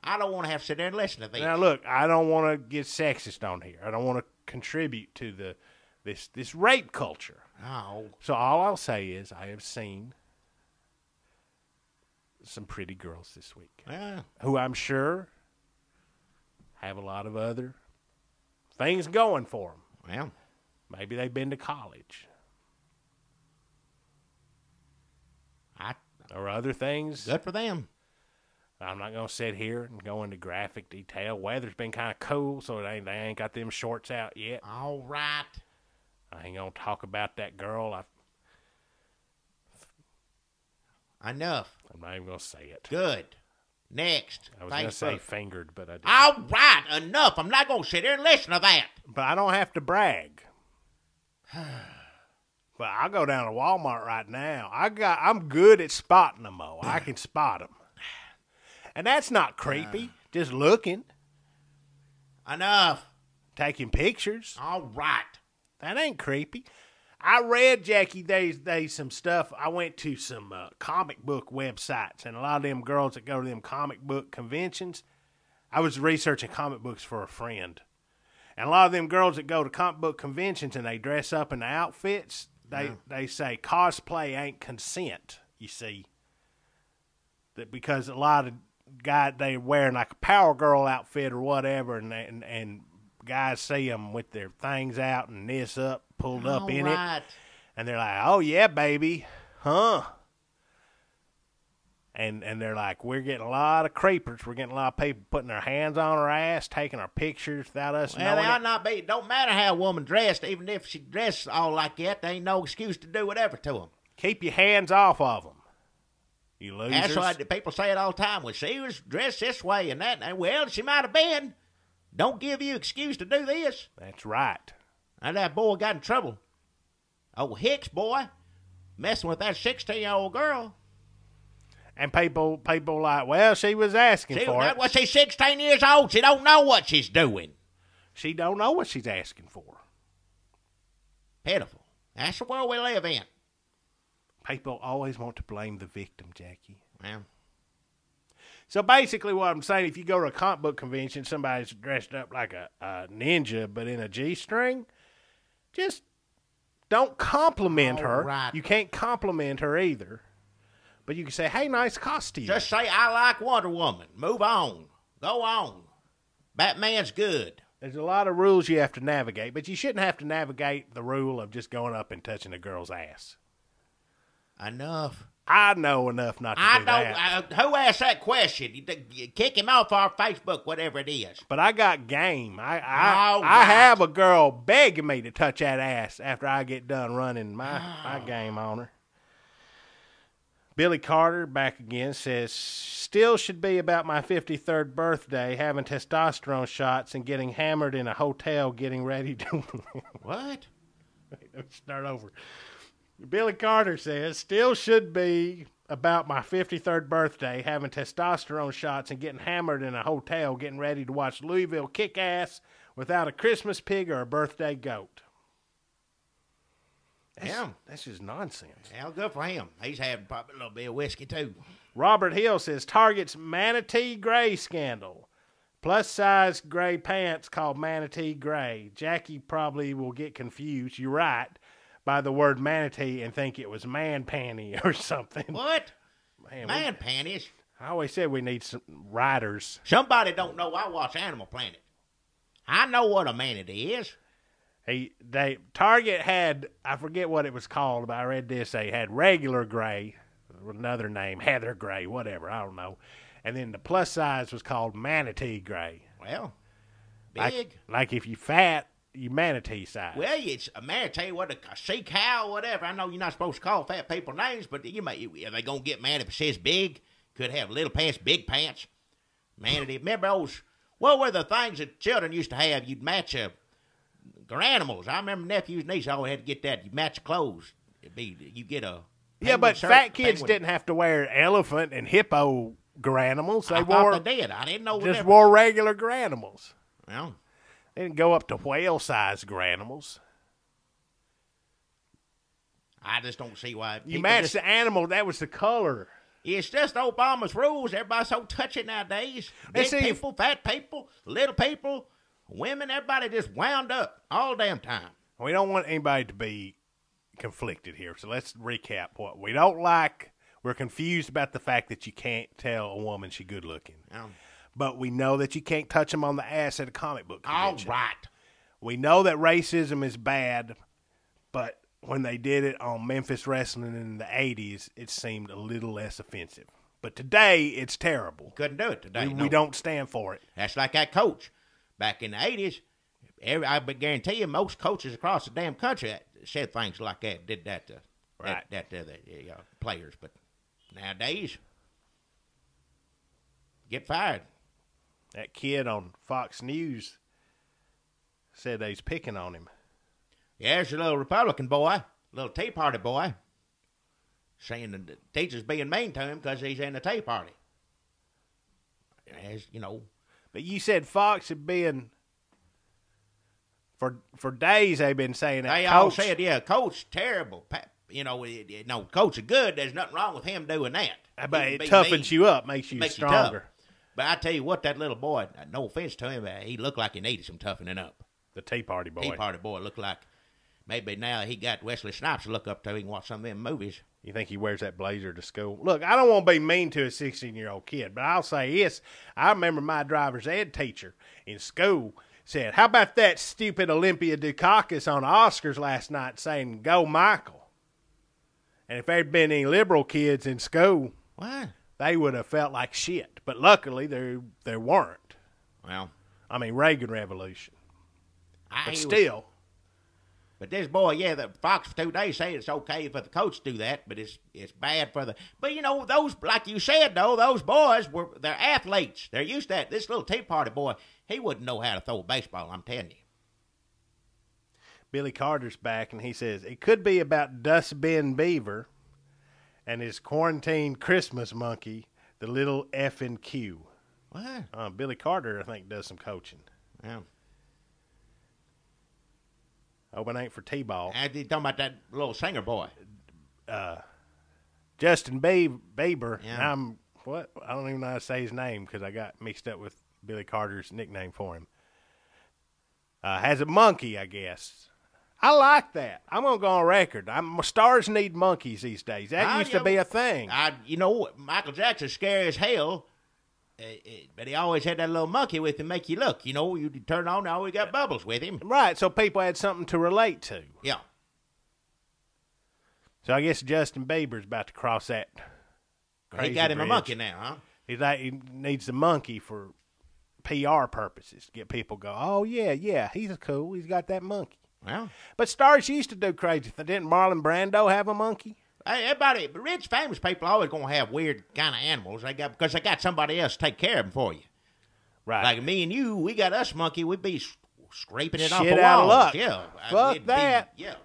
Speaker 2: I don't want to have to sit there and listen to these.
Speaker 1: Now, look, I don't want to get sexist on here. I don't want to contribute to this rape culture.
Speaker 2: Oh.
Speaker 1: So all I'll say is I have seen some pretty girls this week.
Speaker 2: Yeah.
Speaker 1: Who I'm sure have a lot of other things going for them.
Speaker 2: Well.
Speaker 1: Maybe they've been to college. Or other things.
Speaker 2: Good for them.
Speaker 1: I'm not going to sit here and go into graphic detail. Weather's been kind of cool, so they ain't got them shorts out yet.
Speaker 2: All right.
Speaker 1: I ain't going to talk about that girl.
Speaker 2: Enough.
Speaker 1: I'm not even going to say it.
Speaker 2: Good. Next.
Speaker 1: I was going to say fingered, but I didn't.
Speaker 2: All right. Enough. I'm not going to sit here and listen to that.
Speaker 1: But I don't have to brag. But I'll go down to Walmart right now. I'm good at spotting them, Mo. I can spot them. And that's not creepy. Just looking.
Speaker 2: Enough.
Speaker 1: Taking pictures.
Speaker 2: All right.
Speaker 1: That ain't creepy. I read, Jackie, there's some stuff. I went to some comic book websites, and a lot of them girls that go to them comic book conventions, I was researching comic books for a friend. And a lot of them girls that go to comic book conventions and they dress up in the outfits, they say cosplay ain't consent, you see. That because a lot of guys, they wearing like a Power Girl outfit or whatever, and guys see them with their things out and this up, pulled up in it. And they're like, oh, yeah, baby. Huh? And they're like, we're getting a lot of creepers. We're getting a lot of people putting their hands on our ass, taking our pictures without us knowing
Speaker 2: they ought
Speaker 1: it.
Speaker 2: not be. It don't matter how a woman dressed. Even if she dressed all like that, there ain't no excuse to do whatever to them.
Speaker 1: Keep your hands off of them. You losers.
Speaker 2: That's why people say it all the time. Well, she was dressed this way and that. And, well, she might have been. Don't give you excuse to do this.
Speaker 1: That's right.
Speaker 2: And that boy got in trouble. Oh, Hicks boy, messing with that 16-year-old girl.
Speaker 1: And people like, well, she was asking for it.
Speaker 2: Well, she's 16 years old. She don't know what she's doing.
Speaker 1: She don't know what she's asking for.
Speaker 2: Pitiful. That's the world we live in.
Speaker 1: People always want to blame the victim, Jackie.
Speaker 2: Well.
Speaker 1: So basically what I'm saying, if you go to a comic book convention, somebody's dressed up like a ninja but in a G-string, just don't compliment her.
Speaker 2: Right.
Speaker 1: You can't compliment her either. But you can say, hey, nice costume.
Speaker 2: Just say, I like Wonder Woman. Move on. Go on. Batman's good.
Speaker 1: There's a lot of rules you have to navigate, but you shouldn't have to navigate the rule of just going up and touching a girl's ass.
Speaker 2: Enough.
Speaker 1: I know enough not to do that.
Speaker 2: Who asked that question? You kick him off our Facebook, whatever it is.
Speaker 1: But I got game. I
Speaker 2: right.
Speaker 1: have a girl begging me to touch that ass after I get done running my game on her. Billy Carter, back again, says, still should be about my 53rd birthday, having testosterone shots and getting hammered in a hotel getting ready to...
Speaker 2: What?
Speaker 1: Wait, let's start over. Billy Carter says, still should be about my 53rd birthday, having testosterone shots and getting hammered in a hotel, getting ready to watch Louisville kick ass without a Christmas pig or a birthday goat. That's just nonsense.
Speaker 2: Well, good for him. He's having probably a little bit of whiskey, too.
Speaker 1: Robert Hill says, Target's Manatee Gray scandal. Plus-size gray pants called Manatee Gray. Jackie probably will get confused, you're right, by the word manatee and think it was man panty or something.
Speaker 2: What? Man panties?
Speaker 1: I always said we need some writers.
Speaker 2: Somebody don't know I watch Animal Planet. I know what a manatee is.
Speaker 1: Target had, I forget what it was called, but I read this, they had regular gray, another name, Heather Gray, whatever, I don't know. And then the plus size was called Manatee Gray.
Speaker 2: Well, big.
Speaker 1: Like if you fat, you manatee size.
Speaker 2: Well, it's a manatee, a sea cow, whatever. I know you're not supposed to call fat people names, but are they going to get mad if it says big? Could have little pants, big pants. Manatee. Remember those, what were the things that children used to have? You'd match animals. I remember nephews and nieces always had to get that. You match clothes. You get a
Speaker 1: but fat kids didn't have to wear elephant and hippo granimals.
Speaker 2: I thought they did. I didn't know.
Speaker 1: Just wore regular granimals.
Speaker 2: Well,
Speaker 1: they didn't go up to whale-sized granimals.
Speaker 2: I just don't see why.
Speaker 1: You matched the animal. That was the color.
Speaker 2: It's just Obama's rules. Everybody's so touchy nowadays. Big people, fat people, little people, women, everybody just wound up all damn time.
Speaker 1: We don't want anybody to be conflicted here, so let's recap what we don't like. We're confused about the fact that you can't tell a woman she's good looking. But we know that you can't touch them on the ass at a comic book convention.
Speaker 2: All right.
Speaker 1: We know that racism is bad, but when they did it on Memphis Wrestling in the 80s, it seemed a little less offensive. But today, it's terrible.
Speaker 2: Couldn't do it today.
Speaker 1: We don't stand for it.
Speaker 2: That's like that coach. Back in the 80s, I guarantee you most coaches across the damn country said things like that, did that to the players. But nowadays, get fired.
Speaker 1: That kid on Fox News said they was picking on him.
Speaker 2: Yeah, there's a little Republican boy, little Tea Party boy, saying that the teacher's being mean to him because he's in the Tea Party. As you know.
Speaker 1: But you said Fox had been, for days they've been saying that.
Speaker 2: They all said, Coach, terrible. Coach is good. There's nothing wrong with him doing that.
Speaker 1: But it toughens you up, makes you stronger.
Speaker 2: But I tell you what, that little boy, no offense to him, he looked like he needed some toughening up.
Speaker 1: The Tea Party boy.
Speaker 2: Tea Party boy looked like maybe now he got Wesley Snipes to look up to. He can watch some of them movies.
Speaker 1: You think he wears that blazer to school? Look, I don't want to be mean to a 16-year-old kid, but I'll say this. I remember my driver's ed teacher in school said, how about that stupid Olympia Dukakis on the Oscars last night saying, go Michael? And if there'd been any liberal kids in school,
Speaker 2: what?
Speaker 1: They would have felt like shit. But luckily, there weren't.
Speaker 2: Well.
Speaker 1: I mean, Reagan Revolution. But this
Speaker 2: boy, the Fox for 2 days said it's okay for the coach to do that, but it's bad for the. But those, like you said though, those boys they're athletes. They're used to that. This little Tea Party boy, he wouldn't know how to throw a baseball. I'm telling you.
Speaker 1: Billy Carter's back, and he says it could be about Dustbin Beaver and his quarantine Christmas monkey, the little effing Q.
Speaker 2: What?
Speaker 1: Billy Carter, I think, does some coaching.
Speaker 2: Yeah.
Speaker 1: Hope it ain't for T-ball.
Speaker 2: And you talking about that little singer boy?
Speaker 1: Justin Bieber.
Speaker 2: Yeah.
Speaker 1: I don't even know how to say his name because I got mixed up with Billy Carter's nickname for him. Has a monkey, I guess. I like that. I'm going to go on record. Stars need monkeys these days. That used to be a thing.
Speaker 2: Michael Jackson's scary as hell, but he always had that little monkey with him make you look. You turn on, now we got bubbles with him.
Speaker 1: Right, so people had something to relate to.
Speaker 2: Yeah.
Speaker 1: So I guess Justin Bieber's about to cross that crazy
Speaker 2: He got him
Speaker 1: bridge.
Speaker 2: a monkey now, huh?
Speaker 1: He needs the monkey for PR purposes to get people to go, oh, yeah, he's cool. He's got that monkey.
Speaker 2: Well,
Speaker 1: but stars used to do crazy things. Didn't Marlon Brando have a monkey?
Speaker 2: Hey, everybody, rich, famous people are always going to have weird kind of animals because they got somebody else to take care of them for you.
Speaker 1: Right.
Speaker 2: Like me and you, we got us monkey. We'd be scraping it off the
Speaker 1: Shit
Speaker 2: walls.
Speaker 1: out of luck.
Speaker 2: Yeah.
Speaker 1: Fuck that.
Speaker 2: Yeah.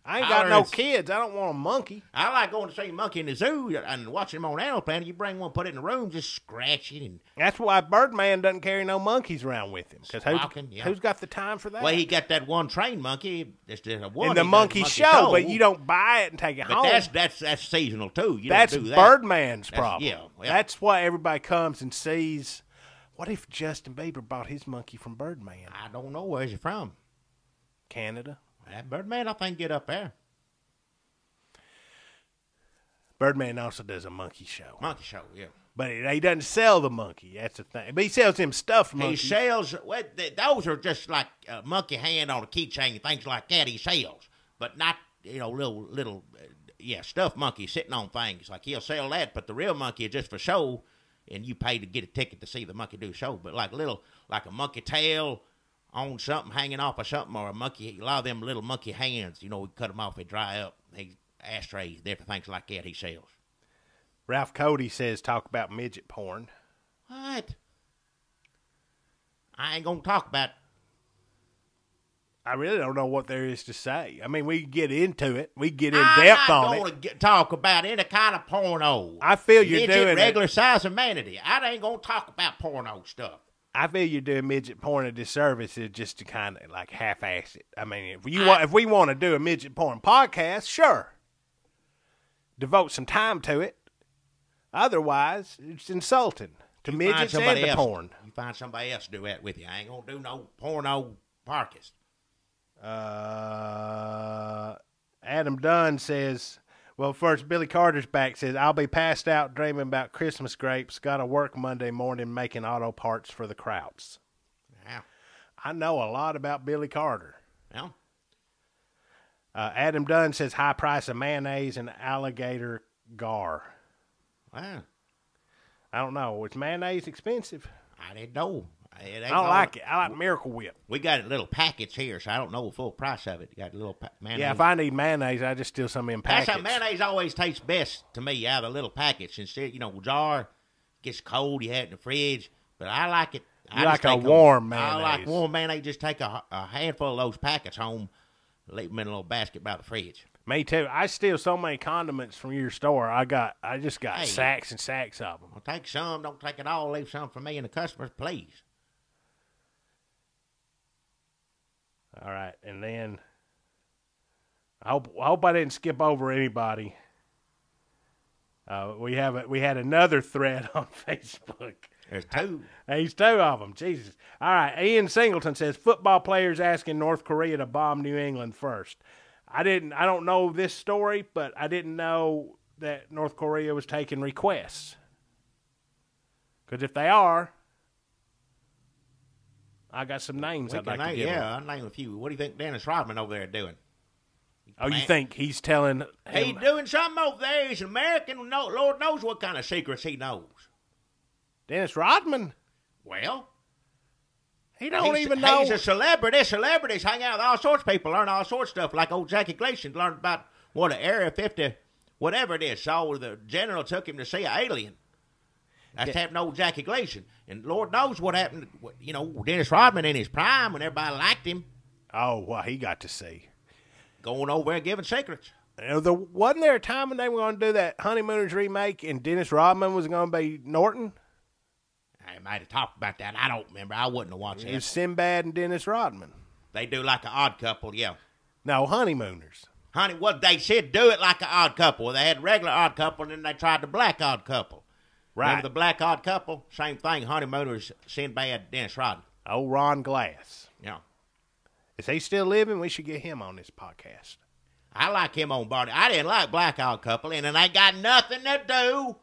Speaker 1: I ain't got no kids. I don't want a monkey.
Speaker 2: I like going to see a monkey in the zoo and watching him on Animal Planet. You bring one, put it in the room, just scratch it. And
Speaker 1: that's why Birdman doesn't carry no monkeys around with him. Because who's got the time for that?
Speaker 2: Well, he got that one trained monkey. It's just a one.
Speaker 1: In the monkey show, but you don't buy it and take it home.
Speaker 2: But that's seasonal, too.
Speaker 1: That's
Speaker 2: don't do that.
Speaker 1: Birdman's problem.
Speaker 2: Yeah.
Speaker 1: That's why everybody comes and sees. What if Justin Bieber bought his monkey from Birdman?
Speaker 2: I don't know. Where's he from?
Speaker 1: Canada.
Speaker 2: That Birdman, I think, get up there.
Speaker 1: Birdman also does a monkey show.
Speaker 2: Monkey show, yeah.
Speaker 1: But he doesn't sell the monkey. That's the thing. But he sells him stuffed monkeys.
Speaker 2: He sells, those are just like a monkey hand on a keychain, things like that he sells. But not, little stuffed monkeys sitting on things. Like he'll sell that, but the real monkey is just for show, and you pay to get a ticket to see the monkey do show. But like a monkey tail on something hanging off of something, or a lot of them little monkey hands, we cut them off, they dry up. Ashtrays, different things like that he sells.
Speaker 1: Ralph Cody says talk about midget porn.
Speaker 2: What? I ain't gonna talk about.
Speaker 1: I really don't know what there is to say. I mean, we get into it. We get in depth on it.
Speaker 2: I'm not gonna talk about any kind of porno.
Speaker 1: I feel you're doing
Speaker 2: regular size humanity. I ain't gonna talk about porno stuff.
Speaker 1: I feel you're doing midget porn a disservice just to kind of like half-ass it. I mean, if we want to do a midget porn podcast, sure. Devote some time to it. Otherwise, it's insulting to midgets and to porn.
Speaker 2: You find somebody else to do that with you. I ain't going to do no porno podcast.
Speaker 1: Adam Dunn says, well, first, Billy Carter's back, says, I'll be passed out dreaming about Christmas grapes. Got to work Monday morning making auto parts for the Krauts.
Speaker 2: Yeah.
Speaker 1: I know a lot about Billy Carter.
Speaker 2: Yeah.
Speaker 1: Adam Dunn says, high price of mayonnaise and alligator gar.
Speaker 2: Wow.
Speaker 1: I don't know. Is mayonnaise expensive?
Speaker 2: I didn't know.
Speaker 1: I don't like it. I like Miracle Whip.
Speaker 2: We got little packets here, so I don't know the full price of it. You got a little mayonnaise.
Speaker 1: Yeah, if I need mayonnaise, I just steal some of them packets.
Speaker 2: That's how mayonnaise always tastes best to me out of the little packets. Instead, jar gets cold, you have it in the fridge. But I like it.
Speaker 1: You like a warm mayonnaise.
Speaker 2: I like warm mayonnaise. Just take a handful of those packets home, leave them in a little basket by the fridge.
Speaker 1: Me too. I steal so many condiments from your store. I just got sacks and sacks of them.
Speaker 2: Well, take some. Don't take it all. Leave some for me and the customers, please.
Speaker 1: All right, and then I hope I didn't skip over anybody. We had another thread on Facebook.
Speaker 2: There's two.
Speaker 1: There's two of them. Jesus. All right. Ian Singleton says football players asking North Korea to bomb New England first. I don't know this story, but I didn't know that North Korea was taking requests. Because if they are, I got some names I'd like to give them.
Speaker 2: Yeah, I'll name a few. What do you think Dennis Rodman over there doing?
Speaker 1: You think he's telling him?
Speaker 2: He's doing something over there. He's an American. No, Lord knows what kind of secrets he knows.
Speaker 1: Dennis Rodman?
Speaker 2: Well,
Speaker 1: he don't even know.
Speaker 2: He's a celebrity. Celebrities hang out with all sorts of people, learn all sorts of stuff. Like old Jackie Gleason learned about what an Area 50, whatever it is, saw where the general took him to see an alien. That's happened to old Jackie Gleason. And Lord knows what happened, Dennis Rodman in his prime when everybody liked him.
Speaker 1: Oh, well, he got to see.
Speaker 2: Going over and giving secrets.
Speaker 1: Wasn't there a time when they were going to do that Honeymooners remake and Dennis Rodman was going to be Norton?
Speaker 2: I might have talked about that. I don't remember. I wouldn't have watched it.
Speaker 1: It was Sinbad and Dennis Rodman.
Speaker 2: They do like an Odd Couple, yeah.
Speaker 1: No, Honeymooners.
Speaker 2: They said do it like an Odd Couple. They had regular Odd Couple, and then they tried the Black Odd Couple.
Speaker 1: Right.
Speaker 2: Remember the Black Odd Couple? Same thing. Honeymooners, Sinbad, Dennis Rodman.
Speaker 1: Oh, Ron Glass.
Speaker 2: Yeah.
Speaker 1: Is he still living? We should get him on this podcast.
Speaker 2: I like him on Barney. I didn't like Black Odd Couple, and it ain't got nothing to do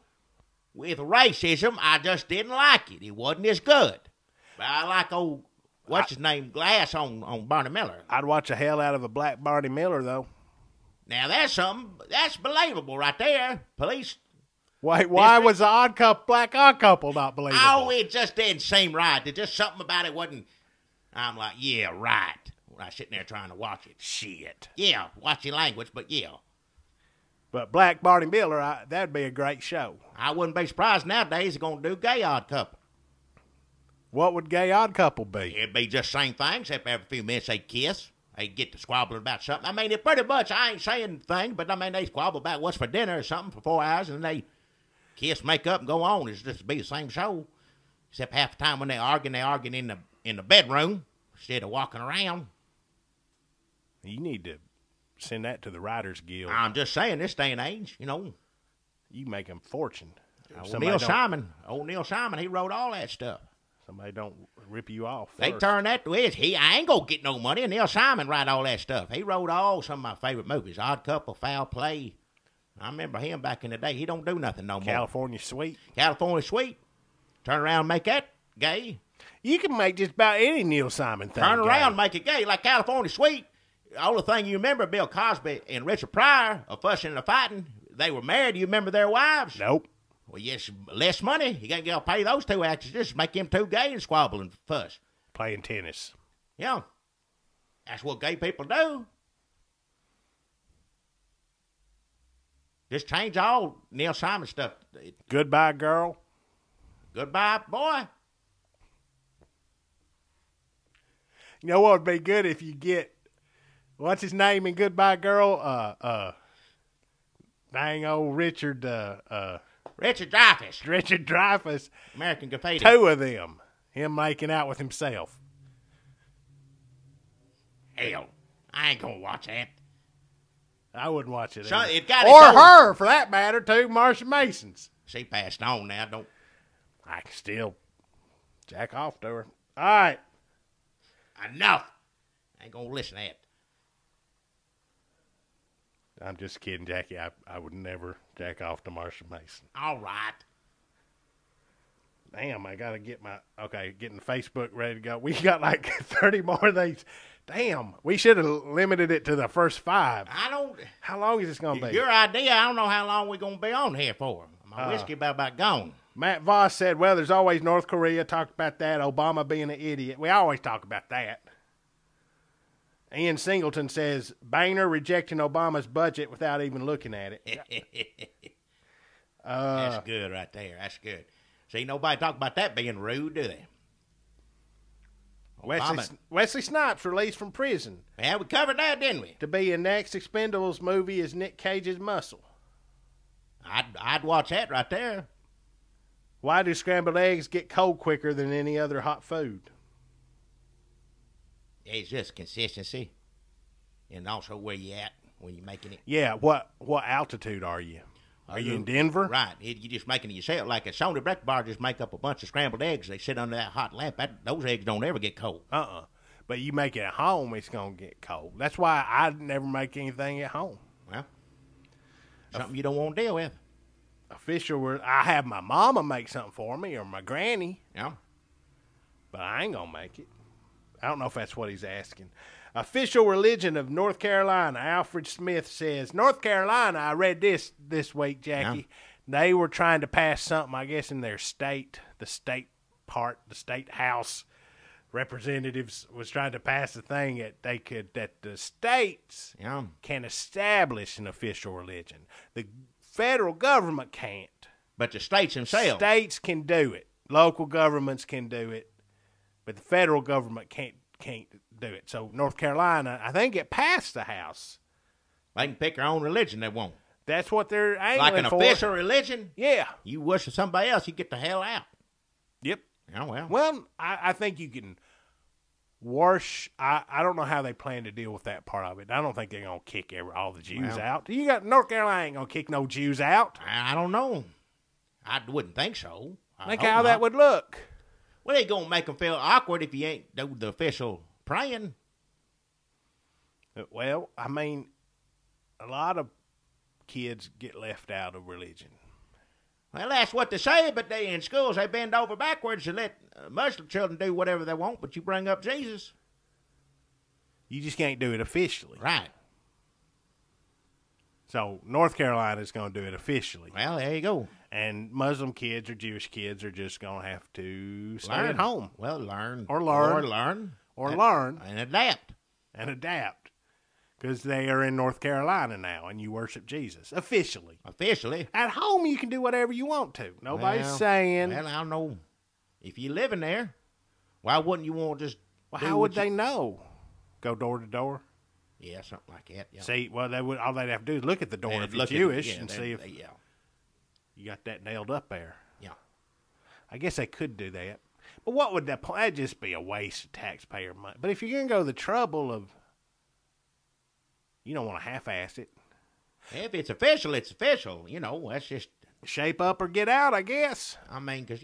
Speaker 2: with racism. I just didn't like it. It wasn't as good. But I like old, what's his name, Glass on Barney Miller.
Speaker 1: I'd watch the hell out of a black Barney Miller, though.
Speaker 2: Now, that's something, that's believable right there. Police.
Speaker 1: Wait, why was the Black Odd Couple not believable?
Speaker 2: Oh, it just didn't seem right. There's just something about it wasn't. I'm like, yeah, right. When I was sitting there trying to watch it.
Speaker 1: Shit.
Speaker 2: Yeah, watching language, but yeah.
Speaker 1: But Black Barney Miller, that'd be a great show.
Speaker 2: I wouldn't be surprised nowadays they're going to do Gay Odd Couple.
Speaker 1: What would Gay Odd Couple be?
Speaker 2: It'd be just the same thing, except every few minutes they'd kiss. they get to squabbling about something. I mean, it pretty much, I ain't saying anything, but I mean, they squabble about what's for dinner or something for 4 hours, and they kiss, make up, and go on. It's just be the same show. Except half the time when they arguing in the bedroom instead of walking around.
Speaker 1: You need to send that to the Writers Guild.
Speaker 2: I'm just saying, this day and age, you know.
Speaker 1: You make them fortune.
Speaker 2: Old Neil Simon, he wrote all that stuff.
Speaker 1: Somebody don't rip you off first.
Speaker 2: They turn that to his. I ain't gonna get no money. And Neil Simon write all that stuff. He wrote some of my favorite movies. Odd Couple, Foul Play. I remember him back in the day. He don't do nothing no more.
Speaker 1: California Sweet.
Speaker 2: California Sweet. Turn around and make that gay.
Speaker 1: You can make just about any Neil Simon thing
Speaker 2: Turn around and
Speaker 1: gay.
Speaker 2: make it gay. Like California Sweet. The only thing you remember, Bill Cosby and Richard Pryor are fussing and fighting. They were married. Do you remember their wives?
Speaker 1: Nope.
Speaker 2: Well, yes, less money. You got to pay those two actors. Just make them two gay and squabble and fuss.
Speaker 1: Playing tennis.
Speaker 2: Yeah. That's what gay people do. Just change all Neil Simon stuff.
Speaker 1: Goodbye, Girl.
Speaker 2: Goodbye, boy.
Speaker 1: You know what would be good if you get, what's his name in Goodbye, Girl? Dang old Richard
Speaker 2: Dreyfuss.
Speaker 1: Richard Dreyfuss.
Speaker 2: American Graffiti.
Speaker 1: Two of them. Him making out with himself.
Speaker 2: Hell, I ain't gonna watch that.
Speaker 1: I wouldn't watch it.
Speaker 2: So,
Speaker 1: either.
Speaker 2: it got
Speaker 1: or
Speaker 2: its own-
Speaker 1: her, for that matter, too, Marsha Mason's.
Speaker 2: She passed on now. Don't.
Speaker 1: I can still jack off to her. All right.
Speaker 2: Enough. I ain't gonna listen to that.
Speaker 1: I'm just kidding, Jackie. I would never jack off to Marsha Mason.
Speaker 2: All right.
Speaker 1: Damn, I got to get getting Facebook ready to go. We got like 30 more of these. Damn, we should have limited it to the first 5. How long is this going to be?
Speaker 2: Your idea, I don't know how long we're going to be on here for. My whiskey about gone.
Speaker 1: Matt Voss said, well, there's always North Korea. Talked about that. Obama being an idiot. We always talk about that. Ian Singleton says, Boehner rejecting Obama's budget without even looking at it.
Speaker 2: That's good right there. That's good. See, nobody talk about that being rude, do they?
Speaker 1: Wesley Snipes released from prison.
Speaker 2: Yeah, we covered that, didn't we?
Speaker 1: To be in next Expendables movie is Nick Cage's Muscle.
Speaker 2: I'd watch that right there.
Speaker 1: Why do scrambled eggs get cold quicker than any other hot food?
Speaker 2: It's just consistency, and also where you at when you're making it.
Speaker 1: Yeah, what altitude are you? Are you in Denver?
Speaker 2: Right. You're just making it yourself. Like a Sony Breck bar, just make up a bunch of scrambled eggs. They sit under that hot lamp. Those eggs don't ever get cold.
Speaker 1: But you make it at home, it's going to get cold. That's why I never make anything at home.
Speaker 2: Well, something you don't want to deal with.
Speaker 1: I have my mama make something for me or my granny.
Speaker 2: Yeah.
Speaker 1: But I ain't going to make it. I don't know if that's what he's asking. Official religion of North Carolina. Alfred Smith says, North Carolina, I read this week, Jackie. Yeah. They were trying to pass something, I guess, in their state, the state house representatives was trying to pass a thing that the states can establish an official religion. The federal government can't.
Speaker 2: But the states themselves.
Speaker 1: States can do it. Local governments can do it. But the federal government can't do it. So North Carolina, I think it passed the House.
Speaker 2: They can pick their own religion they want.
Speaker 1: That's what they're angling
Speaker 2: like an
Speaker 1: for.
Speaker 2: Official religion?
Speaker 1: Yeah.
Speaker 2: You worship somebody else, you get the hell out.
Speaker 1: Yep.
Speaker 2: Oh, well.
Speaker 1: Well, I think you can worship. I don't know how they plan to deal with that part of it. I don't think they're going to kick all the Jews out. North Carolina ain't going to kick no Jews out.
Speaker 2: I don't know. I wouldn't think so.
Speaker 1: Think how that would look.
Speaker 2: Well, they going to make them feel awkward if you ain't do the official praying.
Speaker 1: Well, I mean, a lot of kids get left out of religion.
Speaker 2: Well, that's what they say, but they in schools, they bend over backwards to let Muslim children do whatever they want, but you bring up Jesus.
Speaker 1: You just can't do it officially.
Speaker 2: Right.
Speaker 1: So North Carolina is going to do it officially.
Speaker 2: Well, there you go.
Speaker 1: And Muslim kids or Jewish kids are just going to have to stay at home.
Speaker 2: Well, learn.
Speaker 1: And
Speaker 2: adapt.
Speaker 1: And adapt. Because they are in North Carolina now, and you worship Jesus. Officially. At home, you can do whatever you want to. Nobody's saying.
Speaker 2: Well, I don't know. If you live in there, why wouldn't you want to just
Speaker 1: how would they know? Go door to door?
Speaker 2: Yeah, something like that. Yeah.
Speaker 1: See, well, all they'd have to do is look at the door if you're Jewish and see if you got that nailed up there.
Speaker 2: Yeah.
Speaker 1: I guess they could do that. But what would that point? That'd just be a waste of taxpayer money. But if you're going to go the trouble of, you don't want to half-ass it.
Speaker 2: If it's official, it's official. You know, that's just...
Speaker 1: Shape up or get out, I guess.
Speaker 2: I mean, because,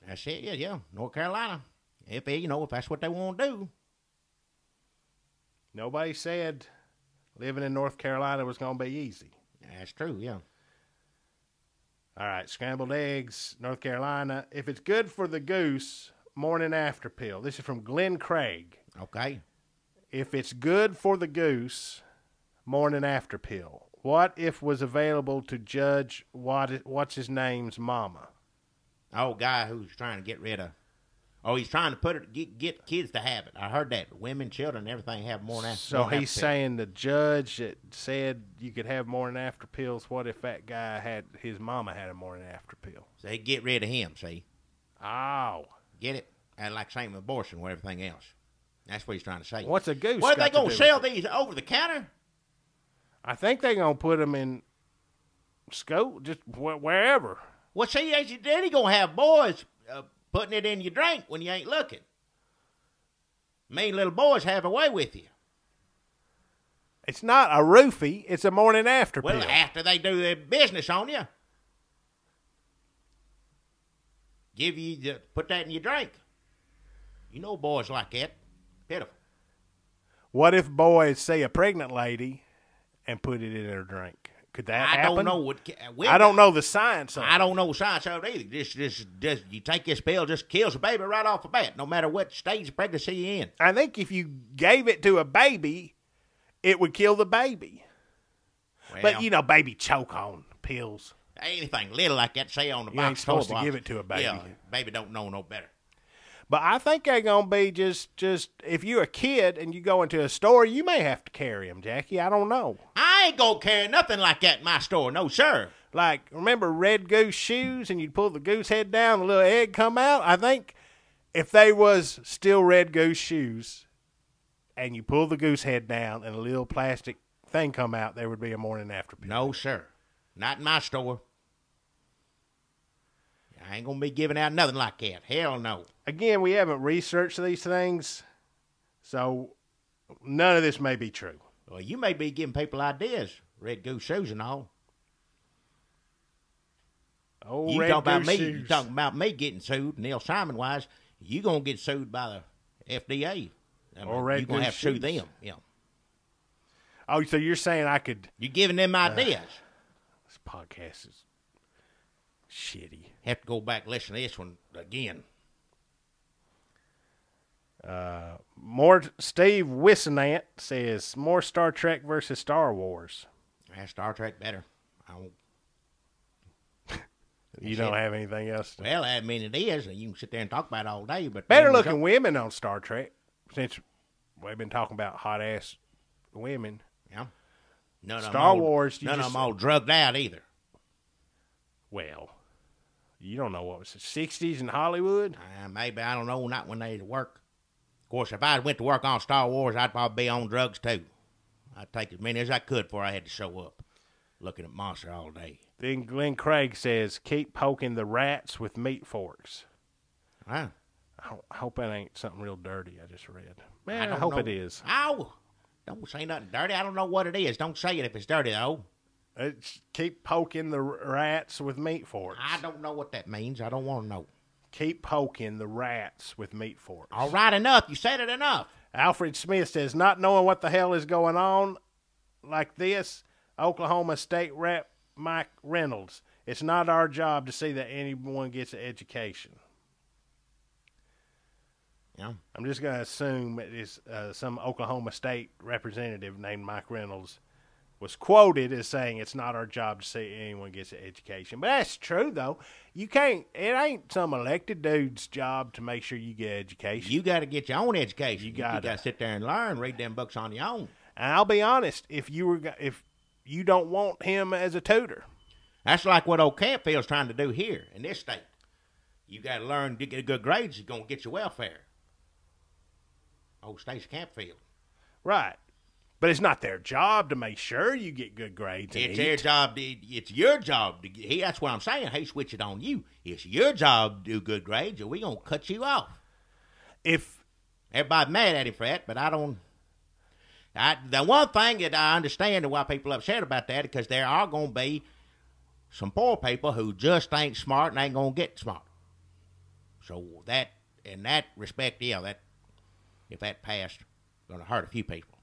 Speaker 2: that's it. Yeah. North Carolina. If that's what they want to do.
Speaker 1: Nobody said living in North Carolina was going to be easy.
Speaker 2: That's true, yeah.
Speaker 1: All right, scrambled eggs, North Carolina. If it's good for the goose, morning after pill. This is from Glenn Craig.
Speaker 2: Okay.
Speaker 1: If it's good for the goose, morning after pill. What if was available to Judge what's his name's mama?
Speaker 2: Oh, guy who's trying to get rid of. Oh, he's trying to get kids to have it. I heard that women, children, everything have morning after.
Speaker 1: So he's saying the judge that said you could have morning after pills. What if that guy his mama had a morning after pill?
Speaker 2: So he'd get rid of him. See?
Speaker 1: Oh,
Speaker 2: get it? And like same abortion with everything else. That's what he's trying to say.
Speaker 1: What's a goose?
Speaker 2: What are they going to sell these over the counter?
Speaker 1: I think they're going to put them in scope, just wherever.
Speaker 2: Well, see, as your daddy going to have boys putting it in your drink when you ain't looking. Mean little boys have a way with you.
Speaker 1: It's not a roofie. It's a morning after pill.
Speaker 2: Well, after they do their business on you. Put that in your drink. You know boys like that. Pitiful.
Speaker 1: What if boys say a pregnant lady and put it in their drink? Could that happen?
Speaker 2: I don't know
Speaker 1: I don't know the science of it.
Speaker 2: I don't know the science of it either. Just you take this pill, just kills the baby right off the bat, no matter what stage of pregnancy you're in.
Speaker 1: I think if you gave it to a baby, it would kill the baby. Well, but, baby choke on pills.
Speaker 2: Anything little like that, say on the box.
Speaker 1: You ain't supposed to give it to a baby.
Speaker 2: Yeah, baby don't know no better.
Speaker 1: But I think they're going to be just if you're a kid and you go into a store, you may have to carry them, Jackie. I don't know.
Speaker 2: I ain't going to carry nothing like that in my store. No, sir.
Speaker 1: Like, remember Red Goose shoes and you'd pull the goose head down, the little egg come out? I think if they was still Red Goose shoes and you pull the goose head down and a little plastic thing come out, there would be a morning after pill.
Speaker 2: No, sir. Not in my store. I ain't going to be giving out nothing like that. Hell no.
Speaker 1: Again, we haven't researched these things, so none of this may be true.
Speaker 2: Well, you may be giving people ideas, Red Goose shoes and all.
Speaker 1: Oh, Red Goose shoes.
Speaker 2: You talking about me getting sued, Neil Simon-wise, you going to get sued by the FDA.
Speaker 1: Or Red Goose shoes. You're going to have to sue them.
Speaker 2: Yeah.
Speaker 1: Oh, so you're saying I could...
Speaker 2: You're giving them ideas.
Speaker 1: This podcast is shitty.
Speaker 2: Have to go back and listen to this one again.
Speaker 1: More Steve Wissenant says more Star Trek versus Star Wars.
Speaker 2: Star Trek better.
Speaker 1: You don't have anything else to...
Speaker 2: Well, I mean, it is. You can sit there and talk about it all day. But
Speaker 1: better looking women on Star Trek, since we've been talking about hot ass women.
Speaker 2: Yeah.
Speaker 1: Star Wars.
Speaker 2: None of them all drugged out either.
Speaker 1: Well, you don't know what was the 60s in Hollywood?
Speaker 2: Maybe. I don't know. Not when they work. Of course, if I went to work on Star Wars, I'd probably be on drugs too. I'd take as many as I could before I had to show up looking at Monster all day.
Speaker 1: Then Glenn Craig says, keep poking the rats with meat forks.
Speaker 2: Huh?
Speaker 1: I hope that ain't something real dirty I just read. Man, I hope it is.
Speaker 2: Ow! Don't say nothing dirty. I don't know what it is. Don't say it if it's dirty, though.
Speaker 1: It's keep poking the rats with meat forks.
Speaker 2: I don't know what that means. I don't want to know.
Speaker 1: Keep poking the rats with meat forks.
Speaker 2: All right, enough. You said it enough.
Speaker 1: Alfred Smith says, not knowing what the hell is going on like this, Oklahoma State Rep Mike Reynolds, it's not our job to see that anyone gets an education.
Speaker 2: Yeah.
Speaker 1: I'm just going to assume it is some Oklahoma State representative named Mike Reynolds was quoted as saying it's not our job to see anyone gets an education. But that's true, though. You can't, it ain't some elected dude's job to make sure you get education.
Speaker 2: You got to get your own education.
Speaker 1: You got
Speaker 2: to sit there and learn, read them books on your own.
Speaker 1: And I'll be honest, if you don't want him as a tutor.
Speaker 2: That's like what old Campfield's trying to do here in this state. You got to learn to get good grades. You're going to get your welfare. old Stacey Campfield.
Speaker 1: Right. But it's not their job to make sure you get good grades.
Speaker 2: It's their job. It's your job. That's what I'm saying. Hey, switch it on you. It's your job to do good grades, or we going to cut you off.
Speaker 1: If
Speaker 2: everybody's mad at him for that, but I don't. The one thing that I understand and why people are upset about that is because there are going to be some poor people who just ain't smart and ain't going to get smart. So that, in that respect, yeah, that if that passed, going to hurt a few people.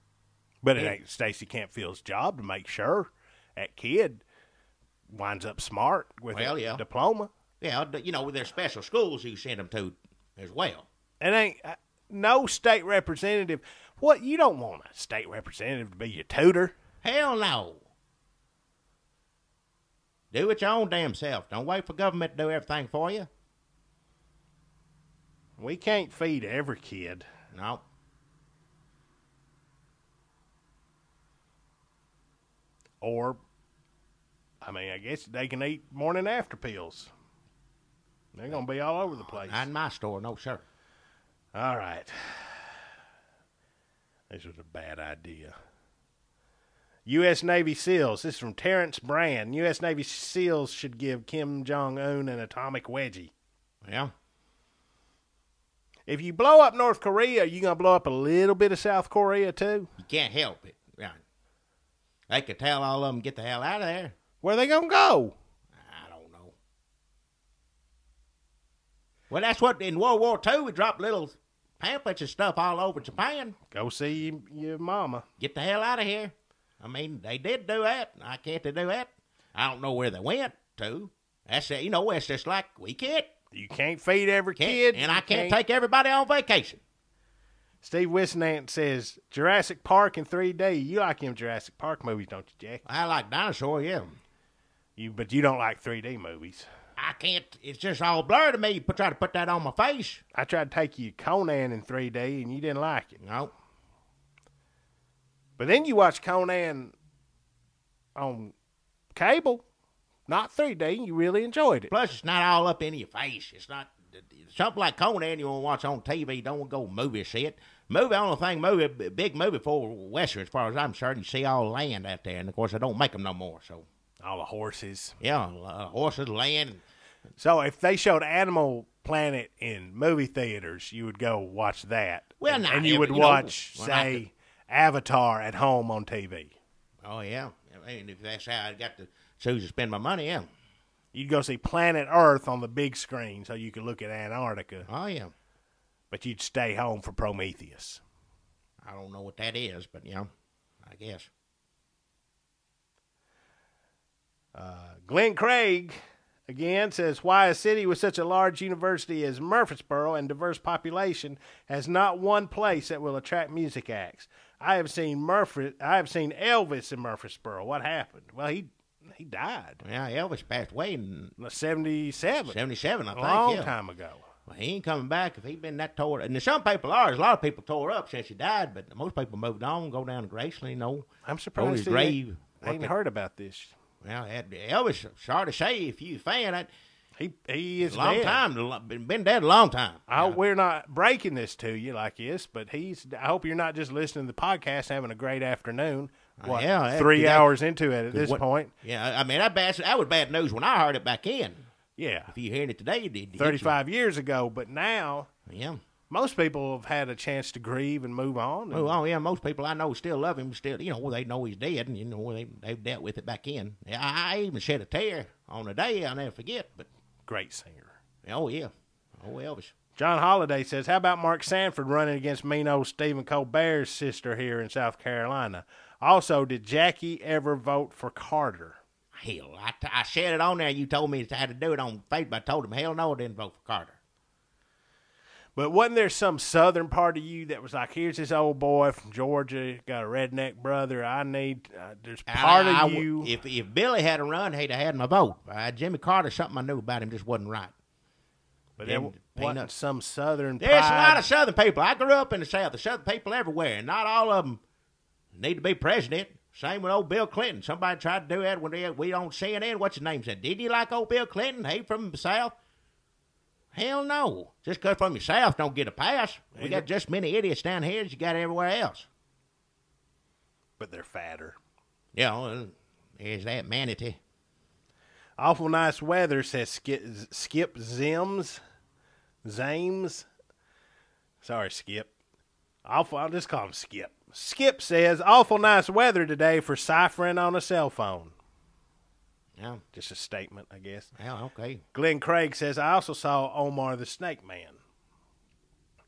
Speaker 1: But it ain't Stacey Campfield's job to make sure that kid winds up smart with a diploma.
Speaker 2: Yeah, there's special schools you send them to as well.
Speaker 1: It ain't no state representative. What, you don't want a state representative to be your tutor?
Speaker 2: Hell no. Do it your own damn self. Don't wait for government to do everything for you.
Speaker 1: We can't feed every kid.
Speaker 2: No.
Speaker 1: Or, I guess they can eat morning after pills. They're going to be all over the place.
Speaker 2: Not in my store, no, sir.
Speaker 1: All right. This was a bad idea. U.S. Navy SEALs. This is from Terrence Brand. U.S. Navy SEALs should give Kim Jong-un an atomic wedgie.
Speaker 2: Yeah.
Speaker 1: If you blow up North Korea, are you going to blow up a little bit of South Korea, too?
Speaker 2: You can't help it. Right. They could tell all of them get the hell out of there.
Speaker 1: Where are they going to go?
Speaker 2: I don't know. Well, that's what, in World War II, we dropped little pamphlets and stuff all over Japan.
Speaker 1: Go see your mama.
Speaker 2: Get the hell out of here. They did do that. I can't do that. I don't know where they went to. That's it. It's just like we can't.
Speaker 1: You can't feed every kid.
Speaker 2: And I can't take everybody on vacation.
Speaker 1: Steve Wisnant says, Jurassic Park in 3D. You like them Jurassic Park movies, don't you, Jack?
Speaker 2: I like dinosaur, yeah.
Speaker 1: But you don't like 3D movies.
Speaker 2: I can't. It's just all blurred to me. You try to put that on my face.
Speaker 1: I tried to take you Conan in 3D, and you didn't like it.
Speaker 2: No.
Speaker 1: But then you watch Conan on cable, not 3D. You really enjoyed it.
Speaker 2: Plus, it's not all up in your face. It's not something like Conan you want to watch on TV. Don't go movie shit. Big movie for Western, as far as I'm concerned. You see all the land out there, and of course, they don't make them no more. So
Speaker 1: all the horses.
Speaker 2: Yeah, horses, land.
Speaker 1: So if they showed Animal Planet in movie theaters, you would go watch that.
Speaker 2: Well,
Speaker 1: and you would watch, say, Avatar at home on TV.
Speaker 2: Oh, yeah. If that's how I got to choose to spend my money, yeah.
Speaker 1: You'd go see Planet Earth on the big screen so you could look at Antarctica.
Speaker 2: Oh, yeah.
Speaker 1: But you'd stay home for Prometheus.
Speaker 2: I don't know what that is, but, I guess.
Speaker 1: Glenn Craig, again, says, why a city with such a large university as Murfreesboro and diverse population has not one place that will attract music acts. I have seen Elvis in Murfreesboro. What happened? Well, he died.
Speaker 2: Yeah, Elvis passed away in
Speaker 1: 77.
Speaker 2: 77, I think.
Speaker 1: A long time ago.
Speaker 2: Well, he ain't coming back if he been that tore. And some people are. There's a lot of people tore up since he died, but most people moved on, go down to Graceland,
Speaker 1: I'm surprised
Speaker 2: his grave.
Speaker 1: I ain't heard about this.
Speaker 2: Well, Elvis, sorry to say, if you a fan,
Speaker 1: he is
Speaker 2: a long
Speaker 1: dead.
Speaker 2: time. Been dead a long time.
Speaker 1: I hope we're not breaking this to you like this, but I hope you're not just listening to the podcast, having a great afternoon. What, 3 hours into it at this point?
Speaker 2: Yeah, that was bad news when I heard it back in.
Speaker 1: Yeah.
Speaker 2: If you hearing it today, you did.
Speaker 1: 35 years ago, but now,
Speaker 2: yeah,
Speaker 1: most people have had a chance to grieve and move on.
Speaker 2: Oh, yeah, most people I know still love him. Still, they know he's dead, and they've dealt with it back in. I even shed a tear on the day I'll never forget. But
Speaker 1: great singer.
Speaker 2: Oh yeah, Elvis.
Speaker 1: John Holliday says, how about Mark Sanford running against mean old Stephen Colbert's sister here in South Carolina? Also, did Jackie ever vote for Carter?
Speaker 2: Hell, I said it on there. You told me I had to do it on Facebook. I told him, hell no, I didn't vote for Carter.
Speaker 1: But wasn't there some southern part of you that was like, here's this old boy from Georgia, got a redneck brother, there's part of you.
Speaker 2: If Billy had a run, he'd have had my vote. Jimmy Carter, something I knew about him just wasn't right.
Speaker 1: But there wasn't some southern
Speaker 2: There's a lot of southern people. I grew up in the South. There's southern people everywhere, and not all of them need to be president. Same with old Bill Clinton. Somebody tried to do that when we on CNN. What's his name said? Did you like old Bill Clinton? He from the South. Hell no. Just 'cause from your south don't get a pass. We got just many idiots down here as you got everywhere else.
Speaker 1: But they're fatter.
Speaker 2: Yeah, there's that manatee.
Speaker 1: Awful nice weather, says Skip Zims. Sorry, Skip. I'll just call him Skip. Skip says, awful nice weather today for ciphering on a cell phone.
Speaker 2: Yeah.
Speaker 1: Just a statement, I guess.
Speaker 2: Yeah, okay.
Speaker 1: Glenn Craig says, I also saw Omar the Snake Man.